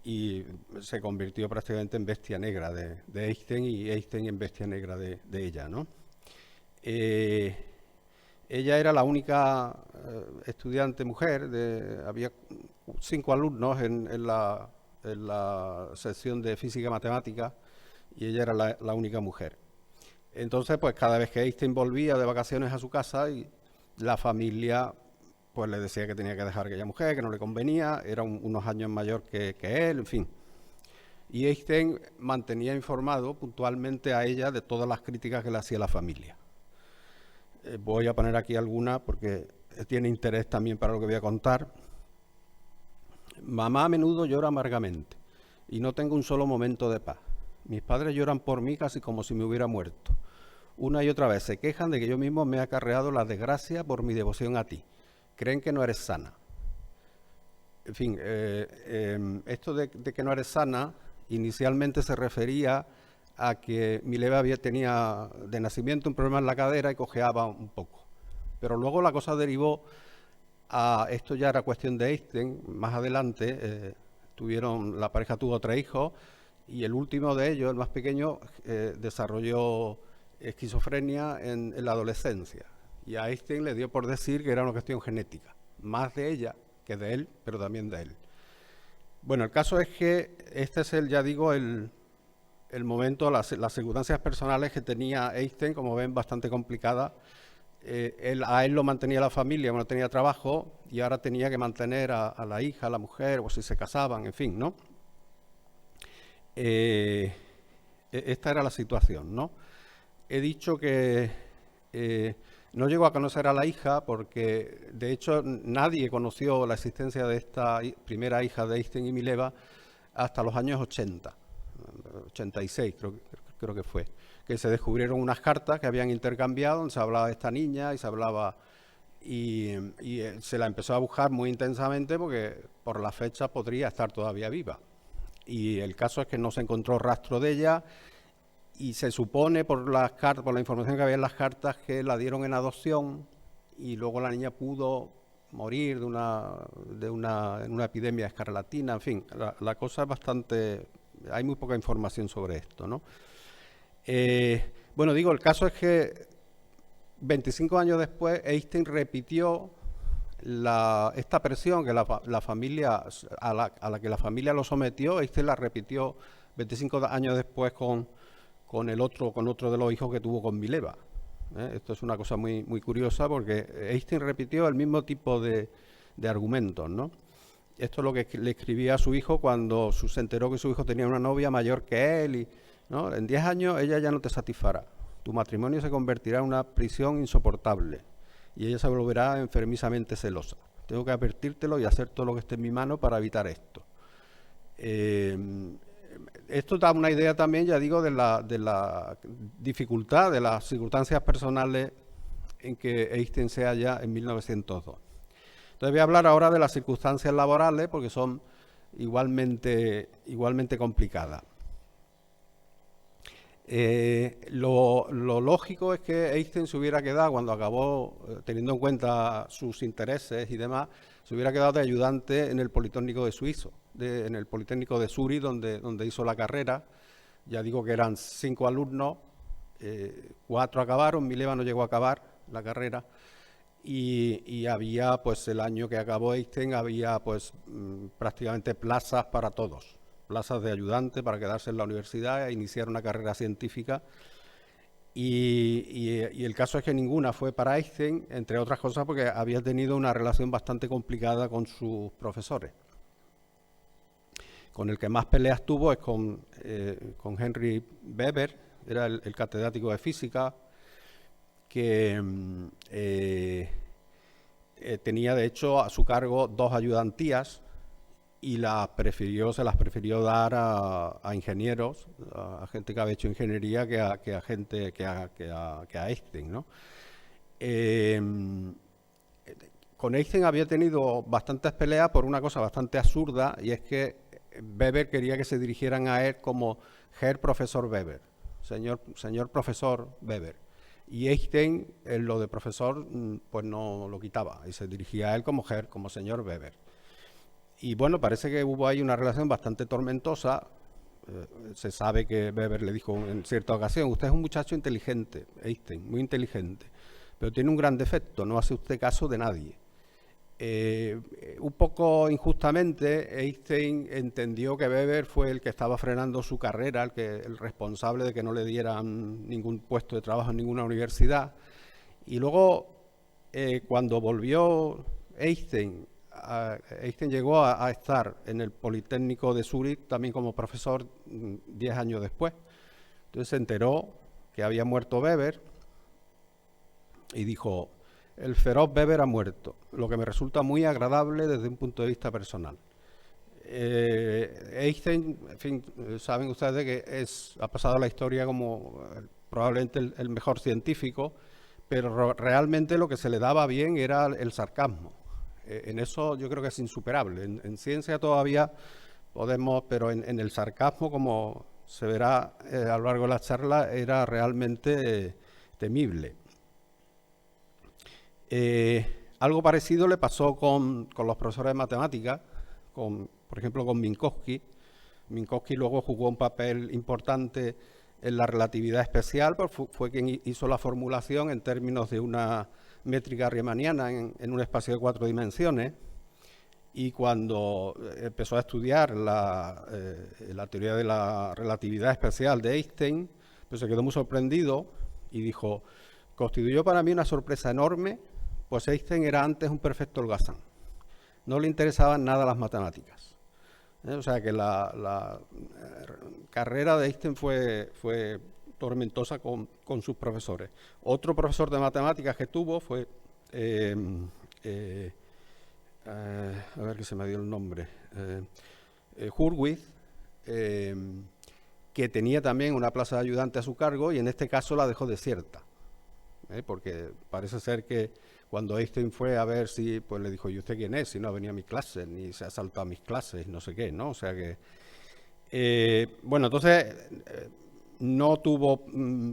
y se convirtió prácticamente en bestia negra de Einstein y Einstein en bestia negra de ella, ¿no? Ella era la única estudiante mujer, había 5 alumnos en la sección de física y matemática, y ella era la única mujer. Entonces, pues cada vez que Einstein volvía de vacaciones a su casa, y la familia pues le decía que tenía que dejar a aquella mujer, que no le convenía, era unos años mayor que él, en fin. Y Einstein mantenía informado puntualmente a ella de todas las críticas que le hacía la familia. Voy a poner aquí alguna porque tiene interés también para lo que voy a contar. Mamá a menudo llora amargamente y no tengo un solo momento de paz. Mis padres lloran por mí casi como si me hubiera muerto. Una y otra vez se quejan de que yo mismo me he acarreado la desgracia por mi devoción a ti. Creen que no eres sana. En fin, esto de que no eres sana inicialmente se refería a que Mileva tenía de nacimiento un problema en la cadera y cojeaba un poco. Pero luego la cosa derivó a, esto ya era cuestión de Einstein, más adelante la pareja tuvo 3 hijos y el último de ellos, el más pequeño, desarrolló esquizofrenia en la adolescencia. Y a Einstein le dio por decir que era una cuestión genética, más de ella que de él, pero también de él. Bueno, el caso es que este es el momento, las circunstancias personales que tenía Einstein, como ven, bastante complicadas. A él lo mantenía la familia, no tenía trabajo, y ahora tenía que mantener a la hija, a la mujer, o si se casaban, en fin, ¿no? Esta era la situación, ¿no? He dicho que no llegó a conocer a la hija porque, de hecho, nadie conoció la existencia de esta primera hija de Einstein y Mileva hasta los años 80, 86 creo que fue, que se descubrieron unas cartas que habían intercambiado donde se hablaba de esta niña y se hablaba y se la empezó a buscar muy intensamente porque por la fecha podría estar todavía viva. Y el caso es que no se encontró rastro de ella y se supone por las cartas, por la información que había en las cartas, que la dieron en adopción y luego la niña pudo morir en una epidemia escarlatina. En fin, la cosa es bastante... Hay muy poca información sobre esto, ¿no? Bueno, digo, el caso es que 25 años después Einstein repitió esta presión que la familia, a la que la familia lo sometió. Einstein la repitió 25 años después con otro de los hijos que tuvo con Mileva. Esto es una cosa muy, muy curiosa porque Einstein repitió el mismo tipo de argumentos, ¿no? esto es lo que le escribía a su hijo cuando se enteró que su hijo tenía una novia mayor que él, ¿no? En 10 años ella ya no te satisfará. Tu matrimonio se convertirá en una prisión insoportable y ella se volverá enfermizamente celosa. Tengo que advertírtelo y hacer todo lo que esté en mi mano para evitar esto. Esto da una idea también, ya digo, de la dificultad, de las circunstancias personales en que Einstein se halla en 1902. Entonces voy a hablar ahora de las circunstancias laborales porque son igualmente complicadas. Lo lógico es que Einstein se hubiera quedado, cuando acabó, teniendo en cuenta sus intereses y demás, se hubiera quedado de ayudante en el Politécnico de Suizo, en el Politécnico de Zúrich, donde hizo la carrera. Ya digo que eran 5 alumnos, 4 acabaron, Mileva no llegó a acabar la carrera, y había, pues el año que acabó Einstein, había pues prácticamente plazas para todos. Plazas de ayudante para quedarse en la universidad e iniciar una carrera científica. Y el caso es que ninguna fue para Einstein, entre otras cosas porque había tenido una relación bastante complicada con sus profesores. Con el que más peleas tuvo es con Henry Weber, era el catedrático de física, que tenía de hecho a su cargo 2 ayudantías, y se las prefirió dar a ingenieros, a gente que había hecho ingeniería, que a Einstein, ¿no? Con Einstein había tenido bastantes peleas por una cosa bastante absurda, y es que Weber quería que se dirigieran a él como Herr Profesor Weber, señor profesor Weber. Y Einstein, en lo de profesor, pues no lo quitaba, y se dirigía a él como Herr, como señor Weber. Y bueno, parece que hubo ahí una relación bastante tormentosa. Se sabe que Weber le dijo en cierta ocasión: usted es un muchacho inteligente, Einstein, muy inteligente, pero tiene un gran defecto, no hace usted caso de nadie. Un poco injustamente, Einstein entendió que Weber fue el que estaba frenando su carrera, el responsable de que no le dieran ningún puesto de trabajo en ninguna universidad. Y luego, cuando volvió Einstein llegó a estar en el Politécnico de Zúrich también como profesor 10 años después. Entonces se enteró que había muerto Weber y dijo: el feroz Weber ha muerto, lo que me resulta muy agradable desde un punto de vista personal. Einstein, en fin, saben ustedes que ha pasado a la historia como probablemente el mejor científico, pero realmente lo que se le daba bien era el sarcasmo. En eso yo creo que es insuperable. En ciencia todavía podemos, pero en el sarcasmo, como se verá a lo largo de la charla, era realmente temible. Algo parecido le pasó con los profesores de matemáticas, por ejemplo con Minkowski. Minkowski luego jugó un papel importante en la relatividad especial, pues fue quien hizo la formulación en términos de una métrica riemanniana en un espacio de 4 dimensiones, y cuando empezó a estudiar la teoría de la relatividad especial de Einstein, pues se quedó muy sorprendido y dijo: constituyó para mí una sorpresa enorme, pues Einstein era antes un perfecto holgazán, no le interesaban nada las matemáticas. O sea que la carrera de Einstein fue tormentosa con sus profesores. Otro profesor de matemáticas que tuvo fue, a ver que se me dio el nombre, Hurwitz, que tenía también una plaza de ayudante a su cargo, y en este caso la dejó desierta, porque parece ser que cuando Einstein fue a ver si, pues le dijo: ¿y usted quién es? Si no ha venido a mis clases, ni se ha saltado a mis clases, no sé qué, ¿no? O sea que, bueno, entonces no tuvo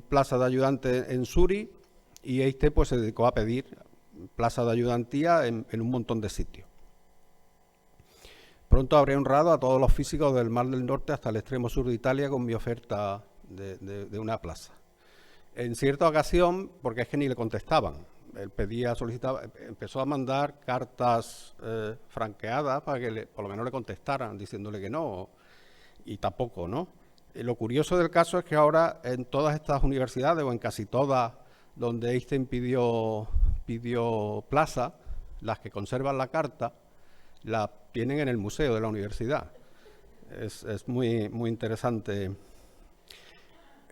plaza de ayudante en Zúrich, y Einstein pues se dedicó a pedir plaza de ayudantía en un montón de sitios. Pronto habré honrado a todos los físicos del Mar del Norte hasta el extremo sur de Italia con mi oferta de una plaza. En cierta ocasión, porque es que ni le contestaban, él solicitaba, empezó a mandar cartas franqueadas para que por lo menos le contestaran, diciéndole que no, y tampoco, ¿no? Lo curioso del caso es que ahora en todas estas universidades, o en casi todas donde Einstein pidió plaza, las que conservan la carta, tienen en el museo de la universidad. Es muy, muy interesante.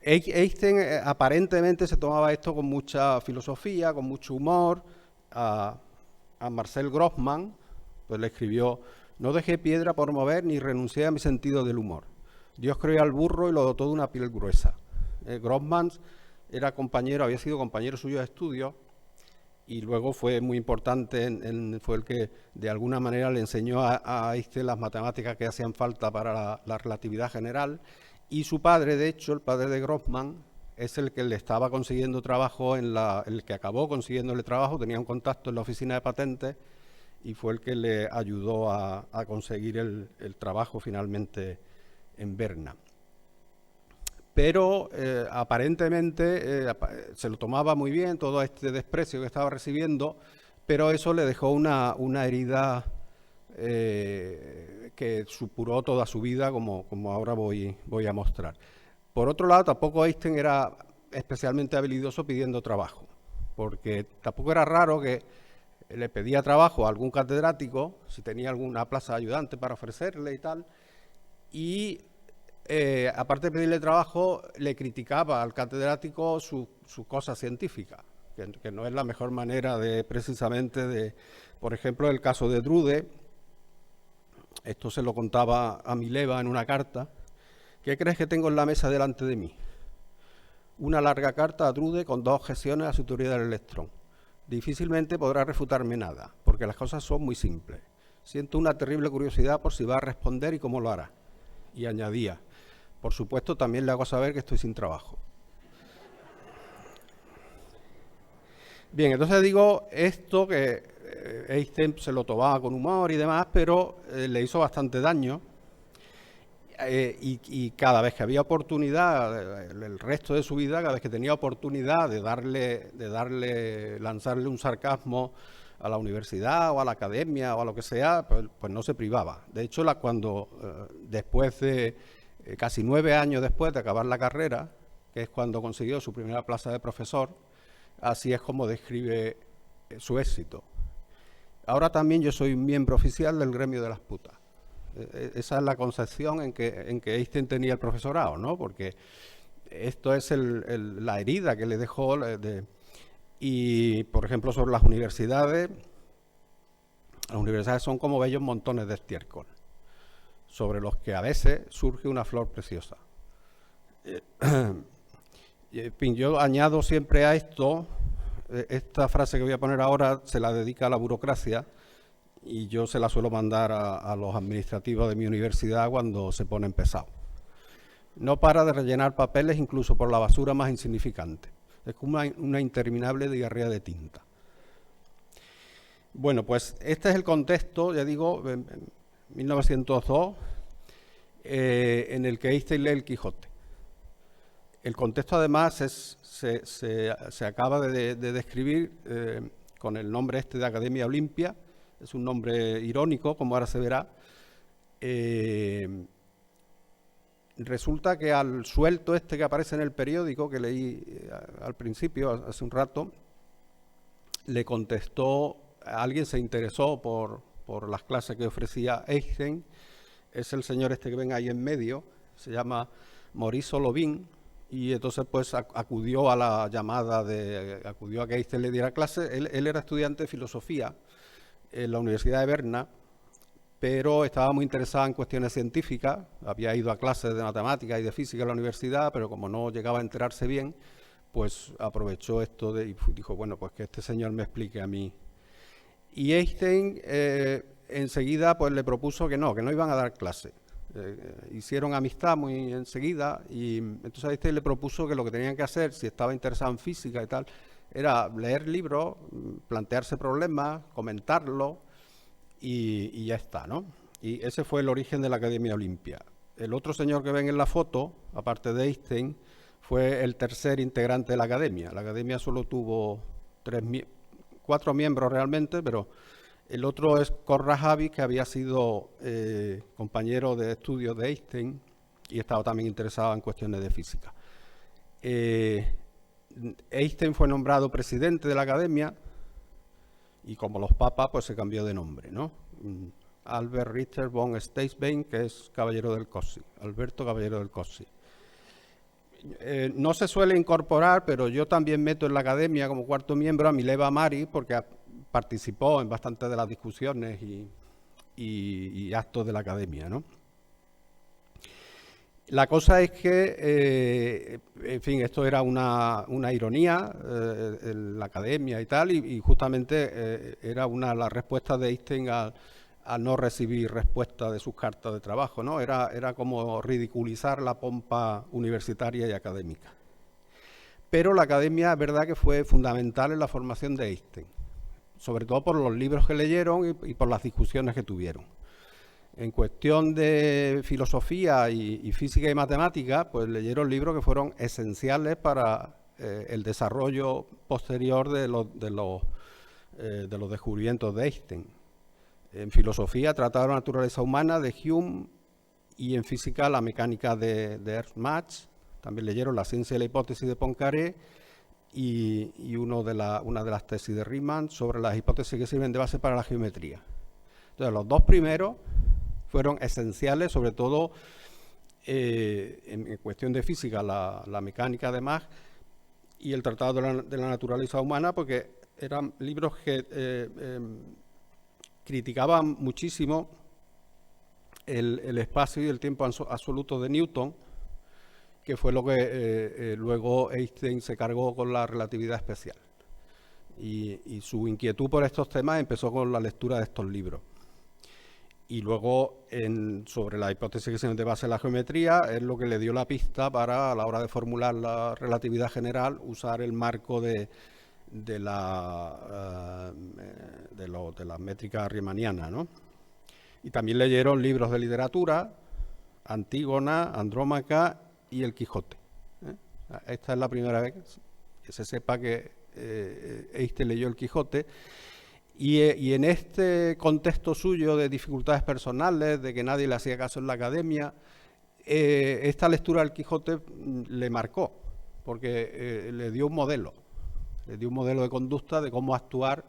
Einstein aparentemente se tomaba esto con mucha filosofía, con mucho humor. A Marcel Grossman pues le escribió: no dejé piedra por mover ni renuncié a mi sentido del humor. Dios creó al burro y lo dotó de una piel gruesa. Grossman era compañero, había sido compañero suyo de estudio y luego fue muy importante, fue el que de alguna manera le enseñó a Einstein las matemáticas que hacían falta para la relatividad general. Y su padre, de hecho, el padre de Grossman, es el que le estaba consiguiendo trabajo, el que acabó consiguiéndole trabajo, tenía un contacto en la oficina de patentes y fue el que le ayudó a conseguir el trabajo finalmente en Berna. Pero aparentemente se lo tomaba muy bien, todo este desprecio que estaba recibiendo, pero eso le dejó una herida que supuró toda su vida, como ahora voy a mostrar. Por otro lado, tampoco Einstein era especialmente habilidoso pidiendo trabajo, porque tampoco era raro que le pedía trabajo a algún catedrático, si tenía alguna plaza de ayudante para ofrecerle y tal, y aparte de pedirle trabajo, le criticaba al catedrático su cosa científica, que no es la mejor manera precisamente por ejemplo, el caso de Drude. Esto se lo contaba a Mileva en una carta. ¿Qué crees que tengo en la mesa delante de mí? Una larga carta a Drude con 2 objeciones a su teoría del electrón. Difícilmente podrá refutarme nada, porque las cosas son muy simples. Siento una terrible curiosidad por si va a responder y cómo lo hará. Y añadía: por supuesto, también le hago saber que estoy sin trabajo. Bien, entonces digo esto que Einstein se lo tomaba con humor y demás, pero le hizo bastante daño. Y cada vez que había oportunidad, el resto de su vida, cada vez que tenía oportunidad de lanzarle un sarcasmo a la universidad o a la academia o a lo que sea, pues no se privaba. De hecho, cuando después de casi 9 años después de acabar la carrera, que es cuando consiguió su primera plaza de profesor, así es como describe su éxito. Ahora también yo soy un miembro oficial del gremio de las putas. Esa es la concepción en que Einstein tenía el profesorado, ¿no? Porque esto es la herida que le dejó. Y, por ejemplo, sobre las universidades son como bellos montones de estiércol, sobre los que a veces surge una flor preciosa. En fin, yo añado siempre a esto, esta frase que voy a poner ahora se la dedica a la burocracia, y yo se la suelo mandar a los administrativos de mi universidad cuando se ponen pesados. No para de rellenar papeles incluso por la basura más insignificante. Es como una interminable diarrea de tinta. Bueno, pues este es el contexto, ya digo, en 1902, en el que Einstein lee el Quijote. El contexto además se acaba de describir con el nombre este de Academia Olimpia. Es un nombre irónico, como ahora se verá. Resulta que al suelto este que aparece en el periódico, que leí al principio, hace un rato, le contestó, alguien se interesó por las clases que ofrecía Einstein. Es el señor este que ven ahí en medio, se llama Maurice Solovin, y entonces pues acudió a la llamada, acudió a que Einstein le diera clase. Él era estudiante de filosofía en la Universidad de Berna, pero estaba muy interesado en cuestiones científicas, había ido a clases de matemáticas y de física en la universidad, pero como no llegaba a enterarse bien, pues aprovechó esto y dijo, bueno, pues que este señor me explique a mí. Y Einstein enseguida pues le propuso que no iban a dar clase. Hicieron amistad muy enseguida, y entonces Einstein le propuso que lo que tenían que hacer, si estaba interesado en física y tal, era leer libros, plantearse problemas, comentarlos y ya está, ¿no? Y ese fue el origen de la Academia Olimpia. El otro señor que ven en la foto, aparte de Einstein, fue el tercer integrante de la Academia. La Academia solo tuvo 4 miembros realmente, pero el otro es Kohlraabi, que había sido compañero de estudios de Einstein y estaba también interesado en cuestiones de física. Einstein fue nombrado presidente de la Academia y como los papas pues se cambió de nombre, ¿no? Albert Richter von Steinbein, que es caballero del COSI, Alberto Caballero del COSI. No se suele incorporar, pero yo también meto en la academia como cuarto miembro a Mileva Amari, porque participó en bastantes de las discusiones y actos de la academia, ¿no? La cosa es que, en fin, esto era una ironía en la academia y tal, y justamente era una de las respuestas de Einstein al no recibir respuesta de sus cartas de trabajo, ¿no? Era como ridiculizar la pompa universitaria y académica. Pero la academia es verdad que fue fundamental en la formación de Einstein, sobre todo por los libros que leyeron y por las discusiones que tuvieron. En cuestión de filosofía y física y matemática, pues leyeron libros que fueron esenciales para el desarrollo posterior de los descubrimientos de Einstein. En filosofía, Tratado de la Naturaleza Humana de Hume, y en física, La mecánica de Ernst-Mach. También leyeron La ciencia y la hipótesis de Poincaré y una de las tesis de Riemann sobre las hipótesis que sirven de base para la geometría. Entonces, los dos primeros fueron esenciales, sobre todo en cuestión de física, la mecánica de Mach y el Tratado de la Naturaleza Humana, porque eran libros que criticaban muchísimo el espacio y el tiempo absoluto de Newton, que fue lo que luego Einstein se cargó con la relatividad especial. Y su inquietud por estos temas empezó con la lectura de estos libros. Y luego, sobre la hipótesis que se de base en la geometría, es lo que le dio la pista para, a la hora de formular la relatividad general, usar el marco de la métrica riemanniana, ¿no? Y también leyeron libros de literatura, Antígona, Andrómaca y El Quijote. Esta es la primera vez que se sepa que Einstein leyó El Quijote. Y en este contexto suyo de dificultades personales, de que nadie le hacía caso en la academia, esta lectura del Quijote le marcó, porque le dio un modelo de conducta de cómo actuar,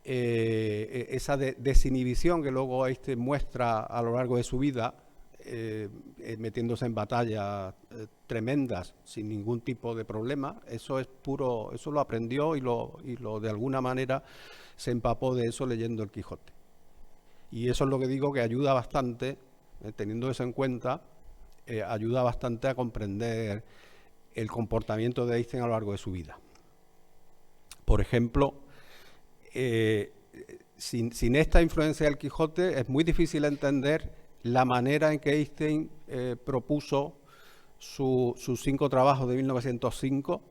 esa desinhibición que luego Einstein muestra a lo largo de su vida, metiéndose en batallas tremendas sin ningún tipo de problema. Eso es puro, eso lo aprendió y lo de alguna manera se empapó de eso leyendo El Quijote. Y eso es lo que digo, que ayuda bastante, teniendo eso en cuenta, ayuda bastante a comprender el comportamiento de Einstein a lo largo de su vida. Por ejemplo, sin esta influencia del Quijote es muy difícil entender la manera en que Einstein propuso sus 5 trabajos de 1905,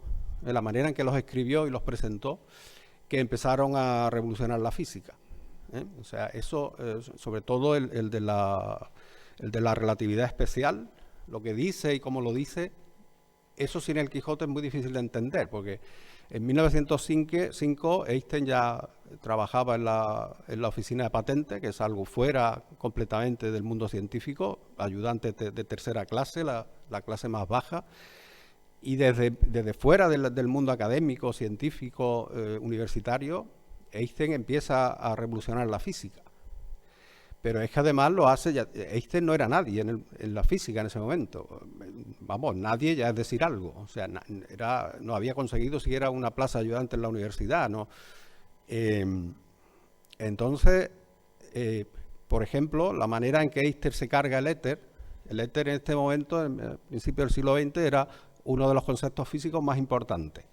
la manera en que los escribió y los presentó, que empezaron a revolucionar la física. O sea, eso, sobre todo el de la relatividad especial, lo que dice y cómo lo dice, eso sin el Quijote es muy difícil de entender, porque en 1905 Einstein ya trabajaba en la oficina de patentes, que es algo fuera completamente del mundo científico, ayudante de tercera clase, la clase más baja, y desde fuera del mundo académico, científico, universitario, Einstein empieza a revolucionar la física. Pero es que además lo hace, Einstein no era nadie en la física en ese momento. Vamos, nadie ya es decir algo. O sea, no había conseguido siquiera una plaza de ayudante en la universidad, ¿no? Entonces, por ejemplo, la manera en que Einstein se carga el éter en este momento, en el principio del siglo XX, era uno de los conceptos físicos más importantes,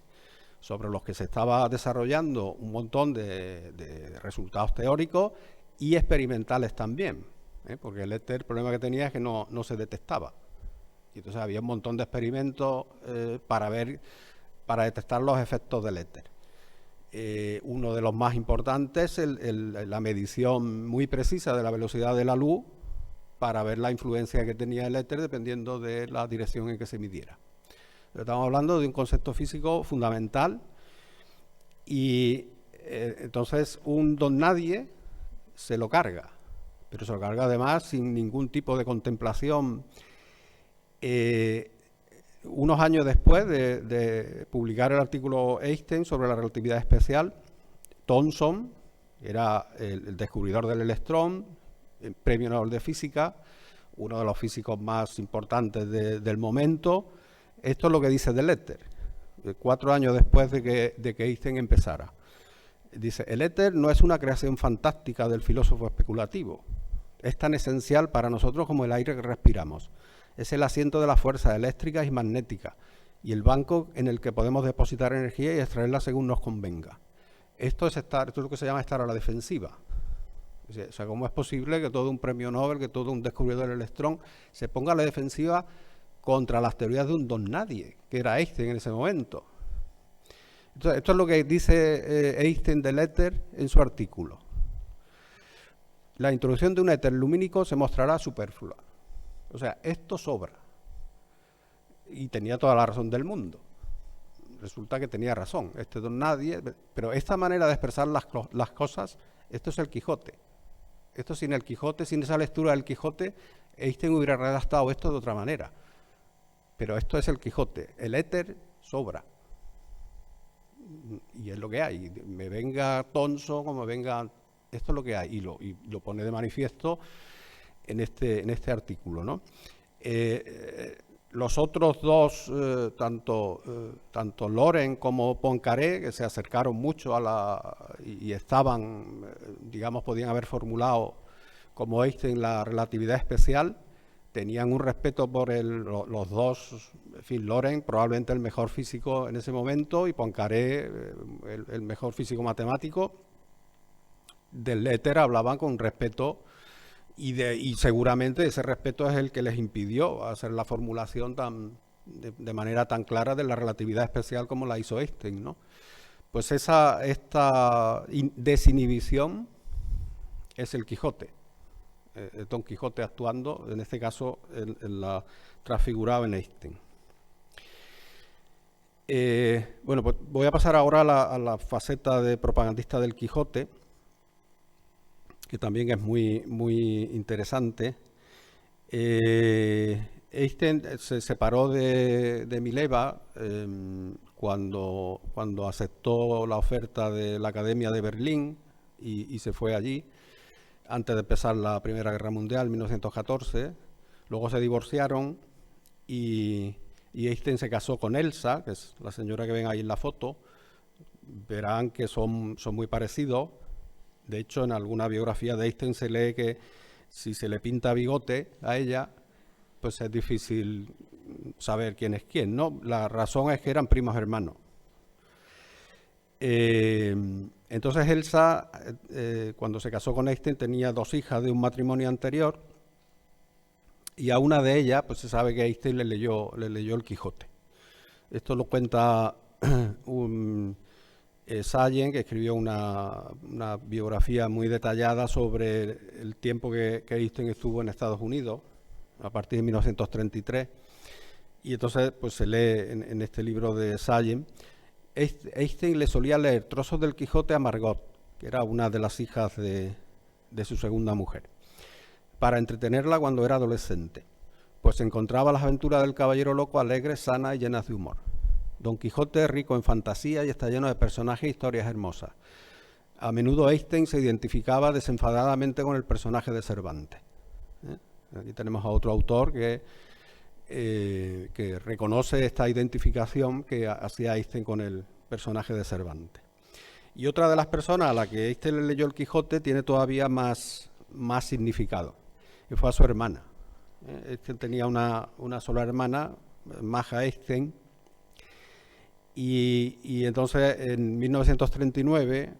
sobre los que se estaba desarrollando un montón de resultados teóricos y experimentales también, porque el éter, el problema que tenía es que no se detectaba. Y entonces había un montón de experimentos para detectar los efectos del éter. Uno de los más importantes es la medición muy precisa de la velocidad de la luz para ver la influencia que tenía el éter dependiendo de la dirección en que se midiera. Pero estamos hablando de un concepto físico fundamental y entonces un don nadie se lo carga, pero se lo carga además sin ningún tipo de contemplación. Unos años después de publicar el artículo Einstein sobre la relatividad especial, Thomson, era el descubridor del electrón, premio Nobel de Física, uno de los físicos más importantes del momento. Esto es lo que dice de éter, 4 años después de que Einstein empezara. Dice, el éter no es una creación fantástica del filósofo especulativo, es tan esencial para nosotros como el aire que respiramos. Es el asiento de las fuerzas eléctricas y magnéticas y el banco en el que podemos depositar energía y extraerla según nos convenga. Esto es lo que se llama estar a la defensiva. O sea, ¿cómo es posible que todo un premio Nobel, que todo un descubridor del electrón se ponga a la defensiva contra las teorías de un don nadie, que era Einstein en ese momento? Entonces, esto es lo que dice Einstein del éter en su artículo. La introducción de un éter lumínico se mostrará superflua. O sea, esto sobra. Y tenía toda la razón del mundo. Resulta que tenía razón. Este don nadie, pero esta manera de expresar las cosas, esto es el Quijote. Esto sin el Quijote, sin esa lectura del Quijote, Einstein hubiera redactado esto de otra manera. Pero esto es el Quijote. El éter sobra. Y es lo que hay. Me venga Thomson, como venga... Esto es lo que hay. Y lo pone de manifiesto en este artículo, ¿no? Los otros dos, tanto Loren como Poincaré, que se acercaron mucho y estaban, digamos, podían haber formulado como Einstein la relatividad especial, tenían un respeto por los dos. En fin, Loren, probablemente el mejor físico en ese momento, y Poincaré, el mejor físico matemático. Del éter hablaban con respeto. Y seguramente ese respeto es el que les impidió hacer la formulación de manera tan clara de la relatividad especial como la hizo Einstein, ¿no? Pues esta desinhibición es el Quijote, Don Quijote actuando, en este caso, transfigurado en Einstein. Bueno, pues voy a pasar ahora a la faceta de propagandista del Quijote, que también es muy, muy interesante. Einstein se separó de Mileva cuando aceptó la oferta de la Academia de Berlín y se fue allí, antes de empezar la Primera Guerra Mundial, en 1914. Luego se divorciaron y Einstein se casó con Elsa, que es la señora que ven ahí en la foto. Verán que son muy parecidos. De hecho, en alguna biografía de Einstein se lee que si se le pinta bigote a ella, pues es difícil saber quién es quién, ¿no? La razón es que eran primos hermanos. Entonces Elsa, cuando se casó con Einstein, tenía 2 hijas de un matrimonio anterior, y a una de ellas, pues se sabe que Einstein le leyó el Quijote. Esto lo cuenta Sallen, que escribió una biografía muy detallada sobre el tiempo que Einstein estuvo en Estados Unidos, a partir de 1933. Y entonces pues se lee en este libro de Sallen. Einstein le solía leer trozos del Quijote a Margot, que era una de las hijas de su segunda mujer, para entretenerla cuando era adolescente, pues encontraba las aventuras del caballero loco alegres, sanas y llenas de humor. Don Quijote es rico en fantasía y está lleno de personajes e historias hermosas. A menudo Einstein se identificaba desenfadadamente con el personaje de Cervantes. Aquí tenemos a otro autor que reconoce esta identificación que hacía Einstein con el personaje de Cervantes. Y otra de las personas a la que Einstein le leyó el Quijote tiene todavía más significado, que fue a su hermana. Einstein tenía una sola hermana, Maja Einstein. Y entonces en 1939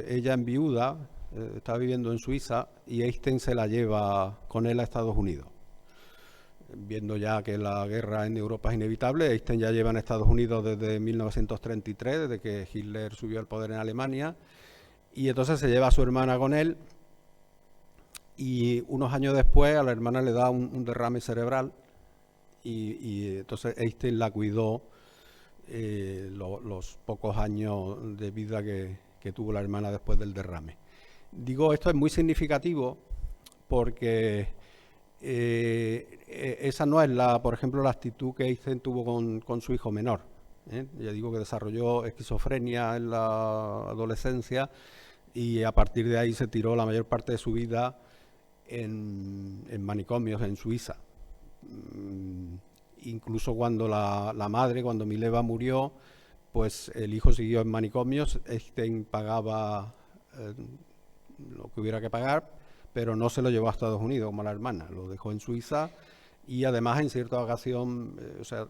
ella enviuda, estaba viviendo en Suiza, y Einstein se la lleva con él a Estados Unidos. Viendo ya que la guerra en Europa es inevitable, Einstein ya lleva en Estados Unidos desde 1933, desde que Hitler subió al poder en Alemania, y entonces se lleva a su hermana con él, y unos años después a la hermana le da un derrame cerebral, y entonces Einstein la cuidó los pocos años de vida que tuvo la hermana después del derrame. Digo, esto es muy significativo porque esa no es, por ejemplo, la actitud que Einstein tuvo con su hijo menor. Ya digo que desarrolló esquizofrenia en la adolescencia y a partir de ahí se tiró la mayor parte de su vida en manicomios en Suiza. Incluso cuando la madre, cuando Mileva murió, pues el hijo siguió en manicomios. Einstein pagaba lo que hubiera que pagar, pero no se lo llevó a Estados Unidos como la hermana, lo dejó en Suiza, y además en cierta ocasión, o sea,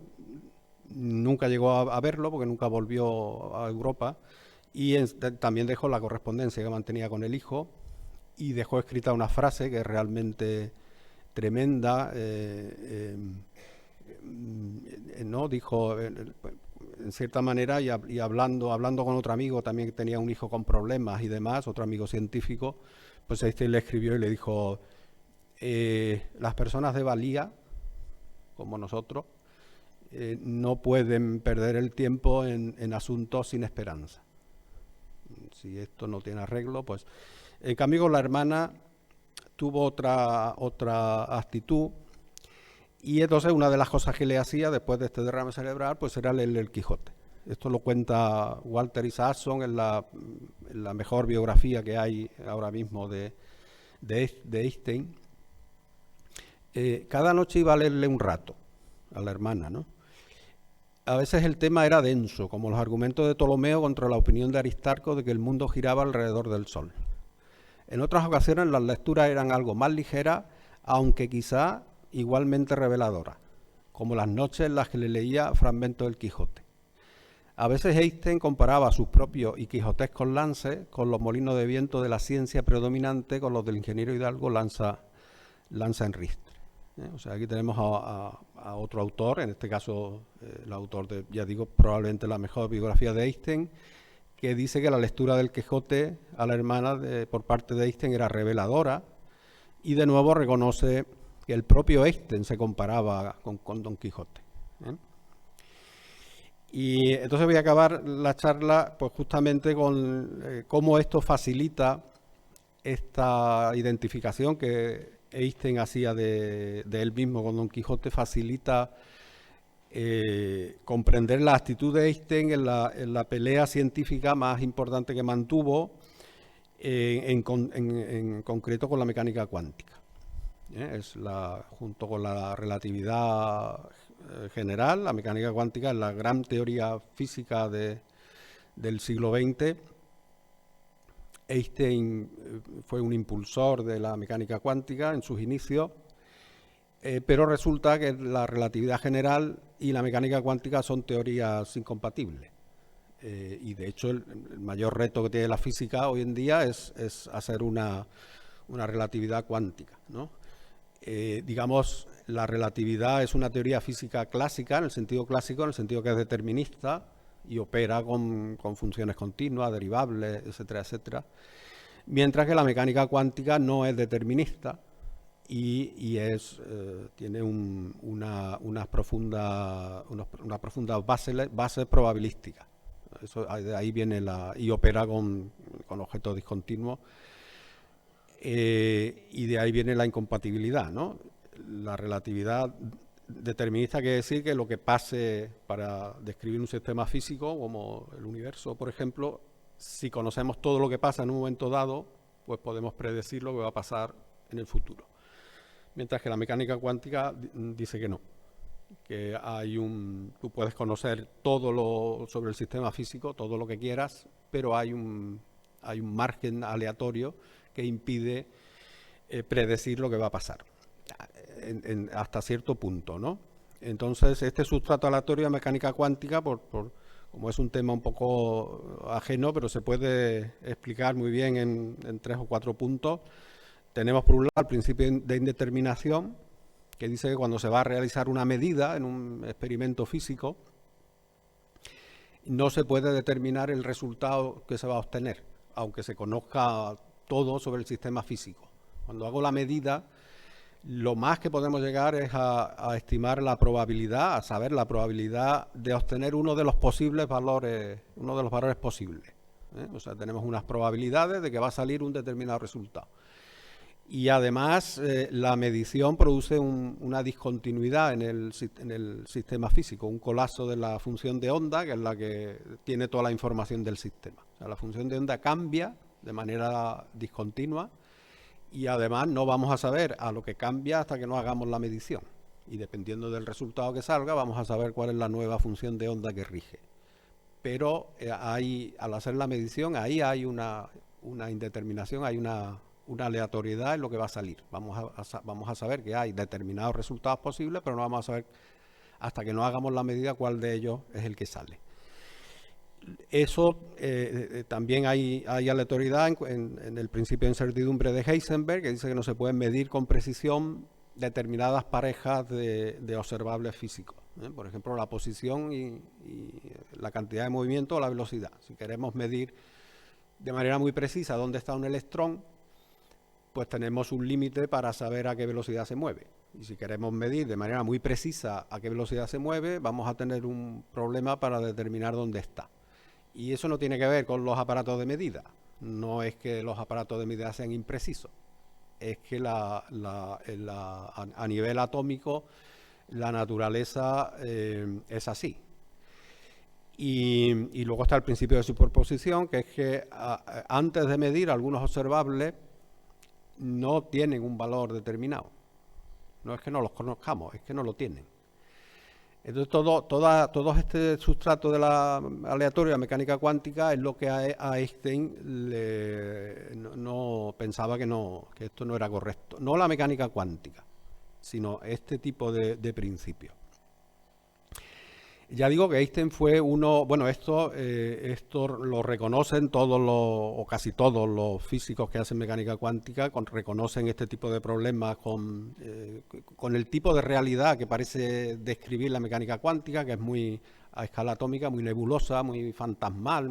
nunca llegó a verlo porque nunca volvió a Europa, y también dejó la correspondencia que mantenía con el hijo, y dejó escrita una frase que es realmente tremenda. No dijo, en cierta manera, y hablando con otro amigo también que tenía un hijo con problemas y demás, otro amigo científico, pues Einstein le escribió y le dijo: las personas de valía, como nosotros, no pueden perder el tiempo en asuntos sin esperanza. Si esto no tiene arreglo, pues... En cambio, con la hermana tuvo otra actitud, y entonces una de las cosas que le hacía después de este derrame cerebral pues era leer el Quijote. Esto lo cuenta Walter Isaacson en la mejor biografía que hay ahora mismo de Einstein. Cada noche iba a leerle un rato a la hermana, ¿no? A veces el tema era denso, como los argumentos de Ptolomeo contra la opinión de Aristarco de que el mundo giraba alrededor del Sol. En otras ocasiones las lecturas eran algo más ligeras, aunque quizá igualmente reveladoras, como las noches en las que le leía fragmentos del Quijote. A veces Einstein comparaba sus propios y quijotescos lances con los molinos de viento de la ciencia predominante con los del ingeniero hidalgo Lanza en Ristre. O sea, aquí tenemos a otro autor, en este caso el autor de, ya digo, probablemente la mejor biografía de Einstein, que dice que la lectura del Quijote a la hermana por parte de Einstein era reveladora, y de nuevo reconoce que el propio Einstein se comparaba con Don Quijote. Y entonces voy a acabar la charla pues justamente con cómo esto facilita esta identificación que Einstein hacía de él mismo con Don Quijote, facilita comprender la actitud de Einstein en la pelea científica más importante que mantuvo, en concreto con la mecánica cuántica. Junto con la relatividad general, la mecánica cuántica es la gran teoría física del siglo XX. Einstein fue un impulsor de la mecánica cuántica en sus inicios, pero resulta que la relatividad general y la mecánica cuántica son teorías incompatibles. Y de hecho el mayor reto que tiene la física hoy en día es hacer una relatividad cuántica, ¿no? Digamos, la relatividad es una teoría física clásica, en el sentido clásico, en el sentido que es determinista y opera con funciones continuas, derivables, etcétera, etcétera. Mientras que la mecánica cuántica no es determinista y tiene unas profundas bases probabilísticas. De ahí viene y opera con objetos discontinuos. Y de ahí viene la incompatibilidad, ¿no? La relatividad determinista quiere decir que lo que pase para describir un sistema físico, como el universo, por ejemplo, si conocemos todo lo que pasa en un momento dado, pues podemos predecir lo que va a pasar en el futuro. Mientras que la mecánica cuántica dice que no, que tú puedes conocer todo sobre el sistema físico, todo lo que quieras, pero hay un margen aleatorio que impide predecir lo que va a pasar, hasta cierto punto, ¿no? Entonces, este sustrato aleatorio de mecánica cuántica, como es un tema un poco ajeno, pero se puede explicar muy bien en 3 o 4 puntos. Tenemos por un lado el principio de indeterminación, que dice que cuando se va a realizar una medida en un experimento físico, no se puede determinar el resultado que se va a obtener, aunque se conozca todo sobre el sistema físico. Cuando hago la medida, lo más que podemos llegar es a estimar la probabilidad, a saber la probabilidad de obtener uno de los valores posibles. O sea, tenemos unas probabilidades de que va a salir un determinado resultado. Y además la medición produce una discontinuidad en el sistema físico, un colapso de la función de onda, que es la que tiene toda la información del sistema. O sea, la función de onda cambia de manera discontinua y además no vamos a saber a lo que cambia hasta que no hagamos la medición. Y dependiendo del resultado que salga, vamos a saber cuál es la nueva función de onda que rige. Pero al hacer la medición, ahí hay una indeterminación, hay una aleatoriedad en lo que va a salir. Vamos a saber que hay determinados resultados posibles, pero no vamos a saber hasta que no hagamos la medida cuál de ellos es el que sale. Eso también hay aleatoriedad en el principio de incertidumbre de Heisenberg, que dice que no se pueden medir con precisión determinadas parejas de observables físicos. Por ejemplo, la posición y la cantidad de movimiento o la velocidad. Si queremos medir de manera muy precisa dónde está un electrón, pues tenemos un límite para saber a qué velocidad se mueve. Y si queremos medir de manera muy precisa a qué velocidad se mueve, vamos a tener un problema para determinar dónde está. Y eso no tiene que ver con los aparatos de medida. No es que los aparatos de medida sean imprecisos. Es que a nivel atómico la naturaleza es así. Y luego está el principio de superposición, que es que antes de medir algunos observables no tienen un valor determinado. No es que no los conozcamos, es que no lo tienen. Entonces todo este sustrato de la aleatoria mecánica cuántica es lo que a Einstein no pensaba que esto no era correcto. No la mecánica cuántica, sino este tipo de principios. Ya digo que Einstein fue uno, bueno, esto lo reconocen o casi todos los físicos que hacen mecánica cuántica, reconocen este tipo de problemas con el tipo de realidad que parece describir la mecánica cuántica, que es muy a escala atómica, muy nebulosa, muy fantasmal,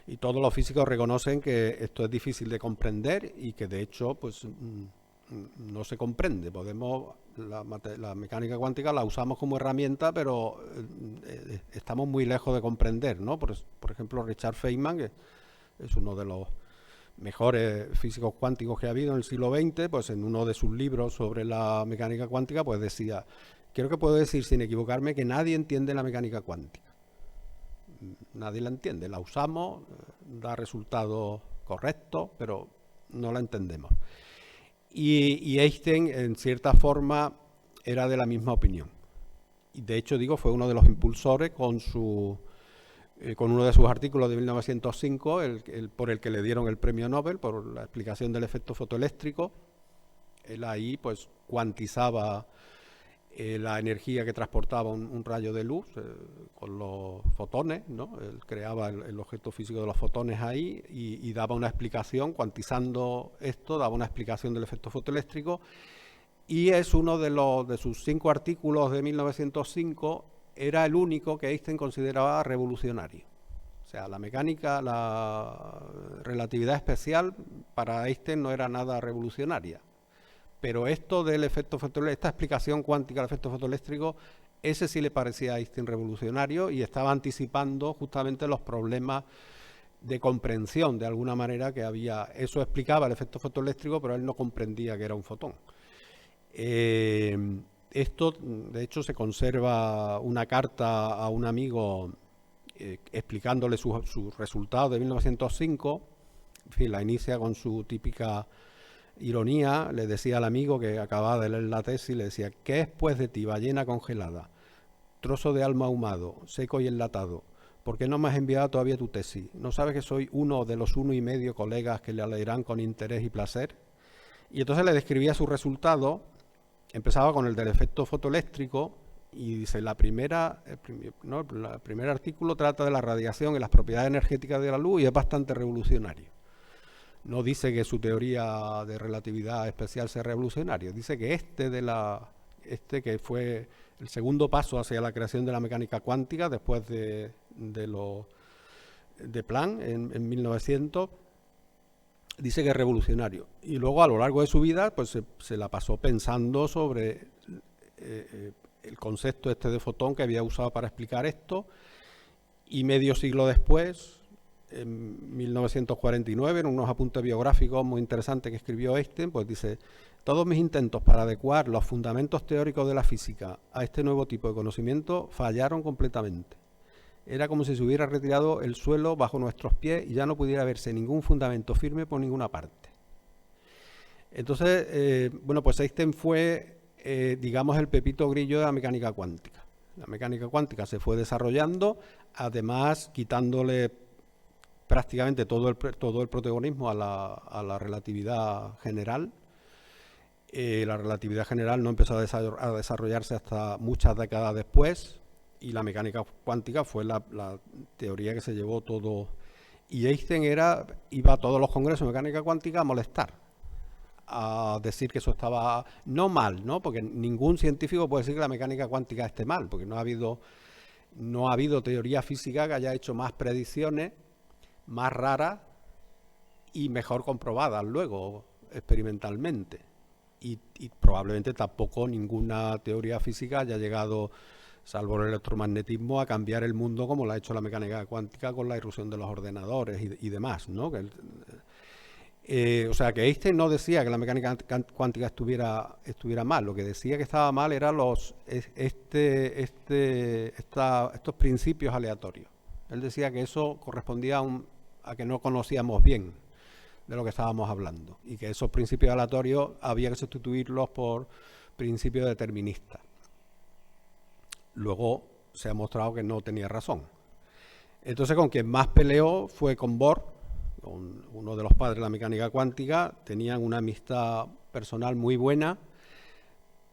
y todos los físicos reconocen que esto es difícil de comprender y que de hecho pues no se comprende. La mecánica cuántica la usamos como herramienta, pero estamos muy lejos de comprender, ¿no? Por ejemplo, Richard Feynman, que es uno de los mejores físicos cuánticos que ha habido en el siglo XX, pues en uno de sus libros sobre la mecánica cuántica, pues decía, creo que puedo decir sin equivocarme que nadie entiende la mecánica cuántica. Nadie la entiende, la usamos, da resultados correctos, pero no la entendemos. Y Einstein, en cierta forma, era de la misma opinión. Y de hecho, fue uno de los impulsores con uno de sus artículos de 1905, por el que le dieron el premio Nobel, por la explicación del efecto fotoeléctrico. Él ahí pues cuantizaba la energía que transportaba un rayo de luz con los fotones, ¿no? Él creaba el objeto físico de los fotones ahí y daba una explicación, cuantizando esto, daba una explicación del efecto fotoeléctrico, y es uno de sus 5 artículos de 1905, era el único que Einstein consideraba revolucionario. O sea, la relatividad especial para Einstein no era nada revolucionaria. Pero esto del efecto fotoeléctrico, esta explicación cuántica del efecto fotoeléctrico, ese sí le parecía a Einstein revolucionario y estaba anticipando justamente los problemas de comprensión, de alguna manera, que había. Eso explicaba el efecto fotoeléctrico, pero él no comprendía que era un fotón. Esto, de hecho, se conserva una carta a un amigo explicándole sus resultados de 1905. En fin, la inicia con su típica ironía. Le decía al amigo que acababa de leer la tesis, le decía, ¿qué es pues de ti, ballena congelada? Trozo de alma ahumado, seco y enlatado. ¿Por qué no me has enviado todavía tu tesis? ¿No sabes que soy uno de los 1,5 colegas que le leerán con interés y placer? Y entonces le describía su resultado. Empezaba con el del efecto fotoeléctrico y dice, el primer artículo trata de la radiación y las propiedades energéticas de la luz y es bastante revolucionario. No dice que su teoría de relatividad especial sea revolucionario, dice que que fue el segundo paso hacia la creación de la mecánica cuántica después de Planck en 1900, dice que es revolucionario. Y luego a lo largo de su vida pues se la pasó pensando sobre el concepto de fotón que había usado para explicar esto, y medio siglo después, en 1949, en unos apuntes biográficos muy interesantes que escribió Einstein, pues dice, todos mis intentos para adecuar los fundamentos teóricos de la física a este nuevo tipo de conocimiento fallaron completamente. Era como si se hubiera retirado el suelo bajo nuestros pies y ya no pudiera verse ningún fundamento firme por ninguna parte. Entonces, bueno, pues Einstein fue, digamos, el pepito grillo de la mecánica cuántica. La mecánica cuántica se fue desarrollando, además quitándole prácticamente todo el protagonismo a la relatividad general. La relatividad general no empezó a desarrollarse hasta muchas décadas después, y la mecánica cuántica fue la teoría que se llevó todo. Y Einstein iba a todos los congresos de mecánica cuántica a molestar, a decir que eso estaba no mal, ¿no? Porque ningún científico puede decir que la mecánica cuántica esté mal, porque no ha habido teoría física que haya hecho más predicciones, más raras y mejor comprobadas luego experimentalmente. Y probablemente tampoco ninguna teoría física haya llegado, salvo el electromagnetismo, a cambiar el mundo como lo ha hecho la mecánica cuántica con la irrupción de los ordenadores y demás, ¿no? O sea, que Einstein no decía que la mecánica cuántica estuviera mal. Lo que decía que estaba mal eran estos principios aleatorios. Él decía que eso correspondía a que no conocíamos bien de lo que estábamos hablando, y que esos principios aleatorios había que sustituirlos por principios deterministas. Luego se ha mostrado que no tenía razón. Entonces, con quien más peleó fue con Bohr, con uno de los padres de la mecánica cuántica. Tenían una amistad personal muy buena,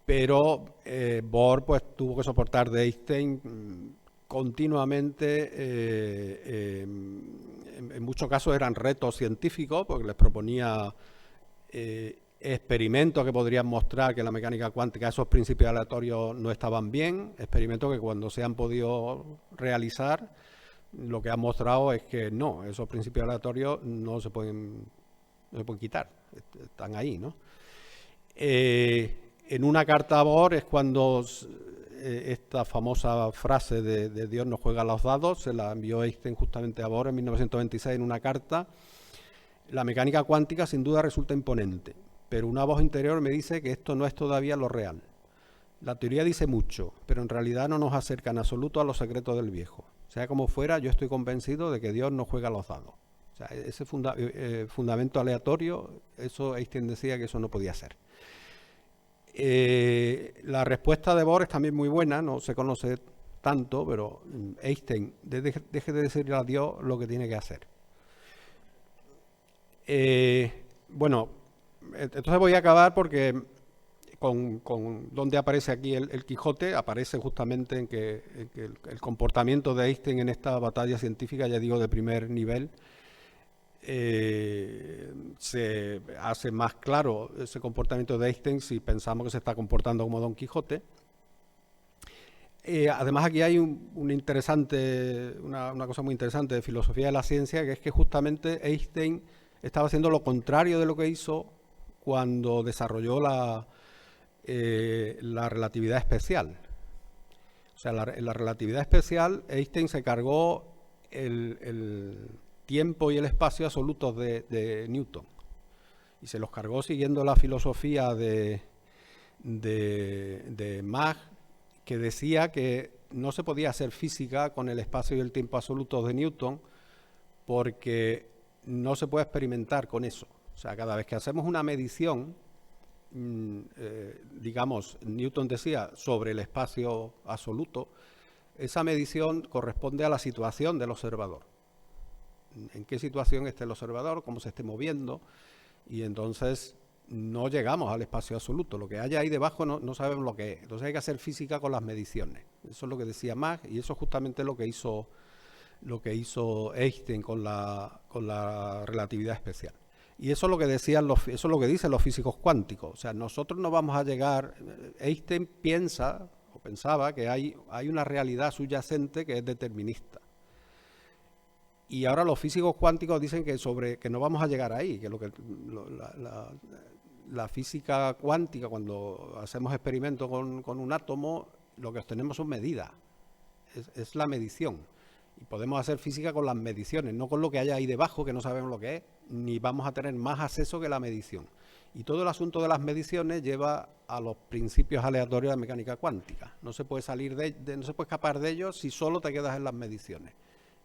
pero Bohr pues tuvo que soportar de Einstein continuamente. En muchos casos eran retos científicos, porque les proponía experimentos que podrían mostrar que la mecánica cuántica, esos principios aleatorios no estaban bien, experimentos que cuando se han podido realizar, lo que han mostrado es que no, esos principios aleatorios no se pueden quitar, están ahí, ¿no? En una carta a Bohr es cuando esta famosa frase de Dios no juega a los dados se la envió Einstein justamente a Bohr en 1926 en una carta. La mecánica cuántica sin duda resulta imponente, pero una voz interior me dice que esto no es todavía lo real. La teoría dice mucho, pero en realidad no nos acerca en absoluto a los secretos del viejo. Sea como fuera, yo estoy convencido de que Dios no juega a los dados. O sea, ese fundamento aleatorio, eso Einstein decía que eso no podía ser. La respuesta de Bohr es también muy buena, no se conoce tanto, pero Einstein, deje de decirle a Dios lo que tiene que hacer. Bueno, entonces voy a acabar porque con donde aparece aquí el Quijote, aparece justamente en que el comportamiento de Einstein en esta batalla científica, ya digo, de primer nivel, se hace más claro ese comportamiento de Einstein si pensamos que se está comportando como Don Quijote. Además, aquí hay una cosa muy interesante de filosofía de la ciencia, que es que justamente Einstein estaba haciendo lo contrario de lo que hizo cuando desarrolló la relatividad especial. O sea, en la relatividad especial, Einstein se cargó el tiempo y el espacio absolutos de Newton, y se los cargó siguiendo la filosofía de Mach, que decía que no se podía hacer física con el espacio y el tiempo absolutos de Newton, porque no se puede experimentar con eso. O sea, cada vez que hacemos una medición, digamos, Newton decía, sobre el espacio absoluto, esa medición corresponde a la situación del observador. En qué situación esté el observador, cómo se esté moviendo, y entonces no llegamos al espacio absoluto. Lo que haya ahí debajo no sabemos lo que es. Entonces hay que hacer física con las mediciones. Eso es lo que decía Mach, y eso es justamente lo que hizo Einstein con la relatividad especial. Y eso es lo que dicen los físicos cuánticos. O sea, nosotros no vamos a llegar. Einstein pensaba que hay una realidad subyacente que es determinista. Y ahora los físicos cuánticos dicen que no vamos a llegar ahí, que la física cuántica, cuando hacemos experimentos con un átomo, lo que obtenemos son medidas, es la medición. Y podemos hacer física con las mediciones, no con lo que haya ahí debajo, que no sabemos lo que es, ni vamos a tener más acceso que la medición. Y todo el asunto de las mediciones lleva a los principios aleatorios de la mecánica cuántica. No se puede no se puede escapar de ellos si solo te quedas en las mediciones.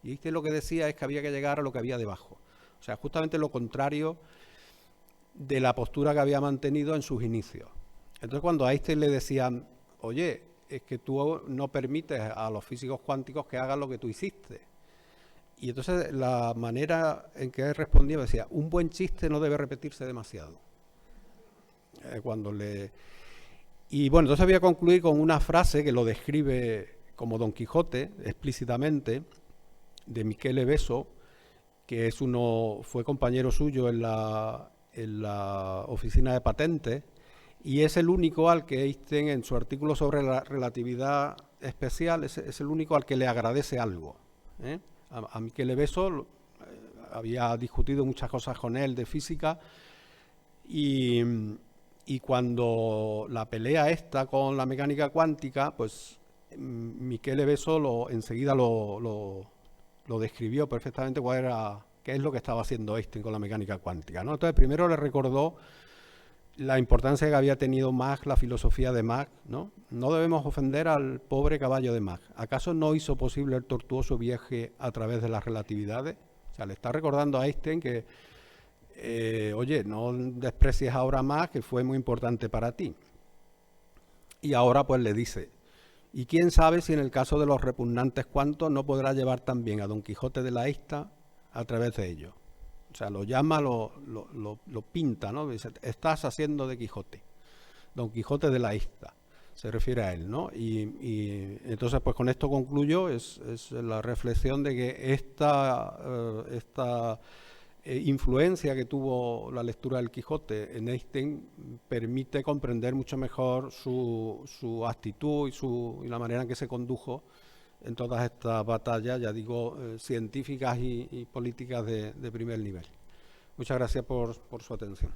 Y Einstein lo que decía es que había que llegar a lo que había debajo. O sea, justamente lo contrario de la postura que había mantenido en sus inicios. Entonces, cuando a Einstein le decían, oye, es que tú no permites a los físicos cuánticos que hagan lo que tú hiciste. Y entonces la manera en que él respondía decía, un buen chiste no debe repetirse demasiado. Y bueno, entonces voy a concluir con una frase que lo describe como Don Quijote, explícitamente, de Michele Beso, que fue compañero suyo en la oficina de patentes, y es el único al que Einstein, en su artículo sobre la relatividad especial, es el único al que le agradece algo. A Michele Beso había discutido muchas cosas con él de física, y cuando la pelea esta con la mecánica cuántica, pues Michele Beso enseguida lo describió perfectamente qué es lo que estaba haciendo Einstein con la mecánica cuántica, ¿no? Entonces, primero le recordó la importancia que había tenido Mach, la filosofía de Mach, ¿no? No debemos ofender al pobre caballo de Mach. ¿Acaso no hizo posible el tortuoso viaje a través de las relatividades? O sea, le está recordando a Einstein que, oye, no desprecies ahora a Mach, que fue muy importante para ti. Y ahora pues le dice, y quién sabe si en el caso de los repugnantes cuantos no podrá llevar también a Don Quijote de la Ista a través de ellos. O sea, lo llama, lo pinta, ¿no? Dice, estás haciendo de Quijote, Don Quijote de la Ista, se refiere a él, ¿no? Y entonces, pues con esto concluyo, es la reflexión de que esta influencia que tuvo la lectura del Quijote en Einstein permite comprender mucho mejor su actitud y la manera en que se condujo en todas estas batallas, ya digo, científicas y políticas de primer nivel. Muchas gracias por su atención.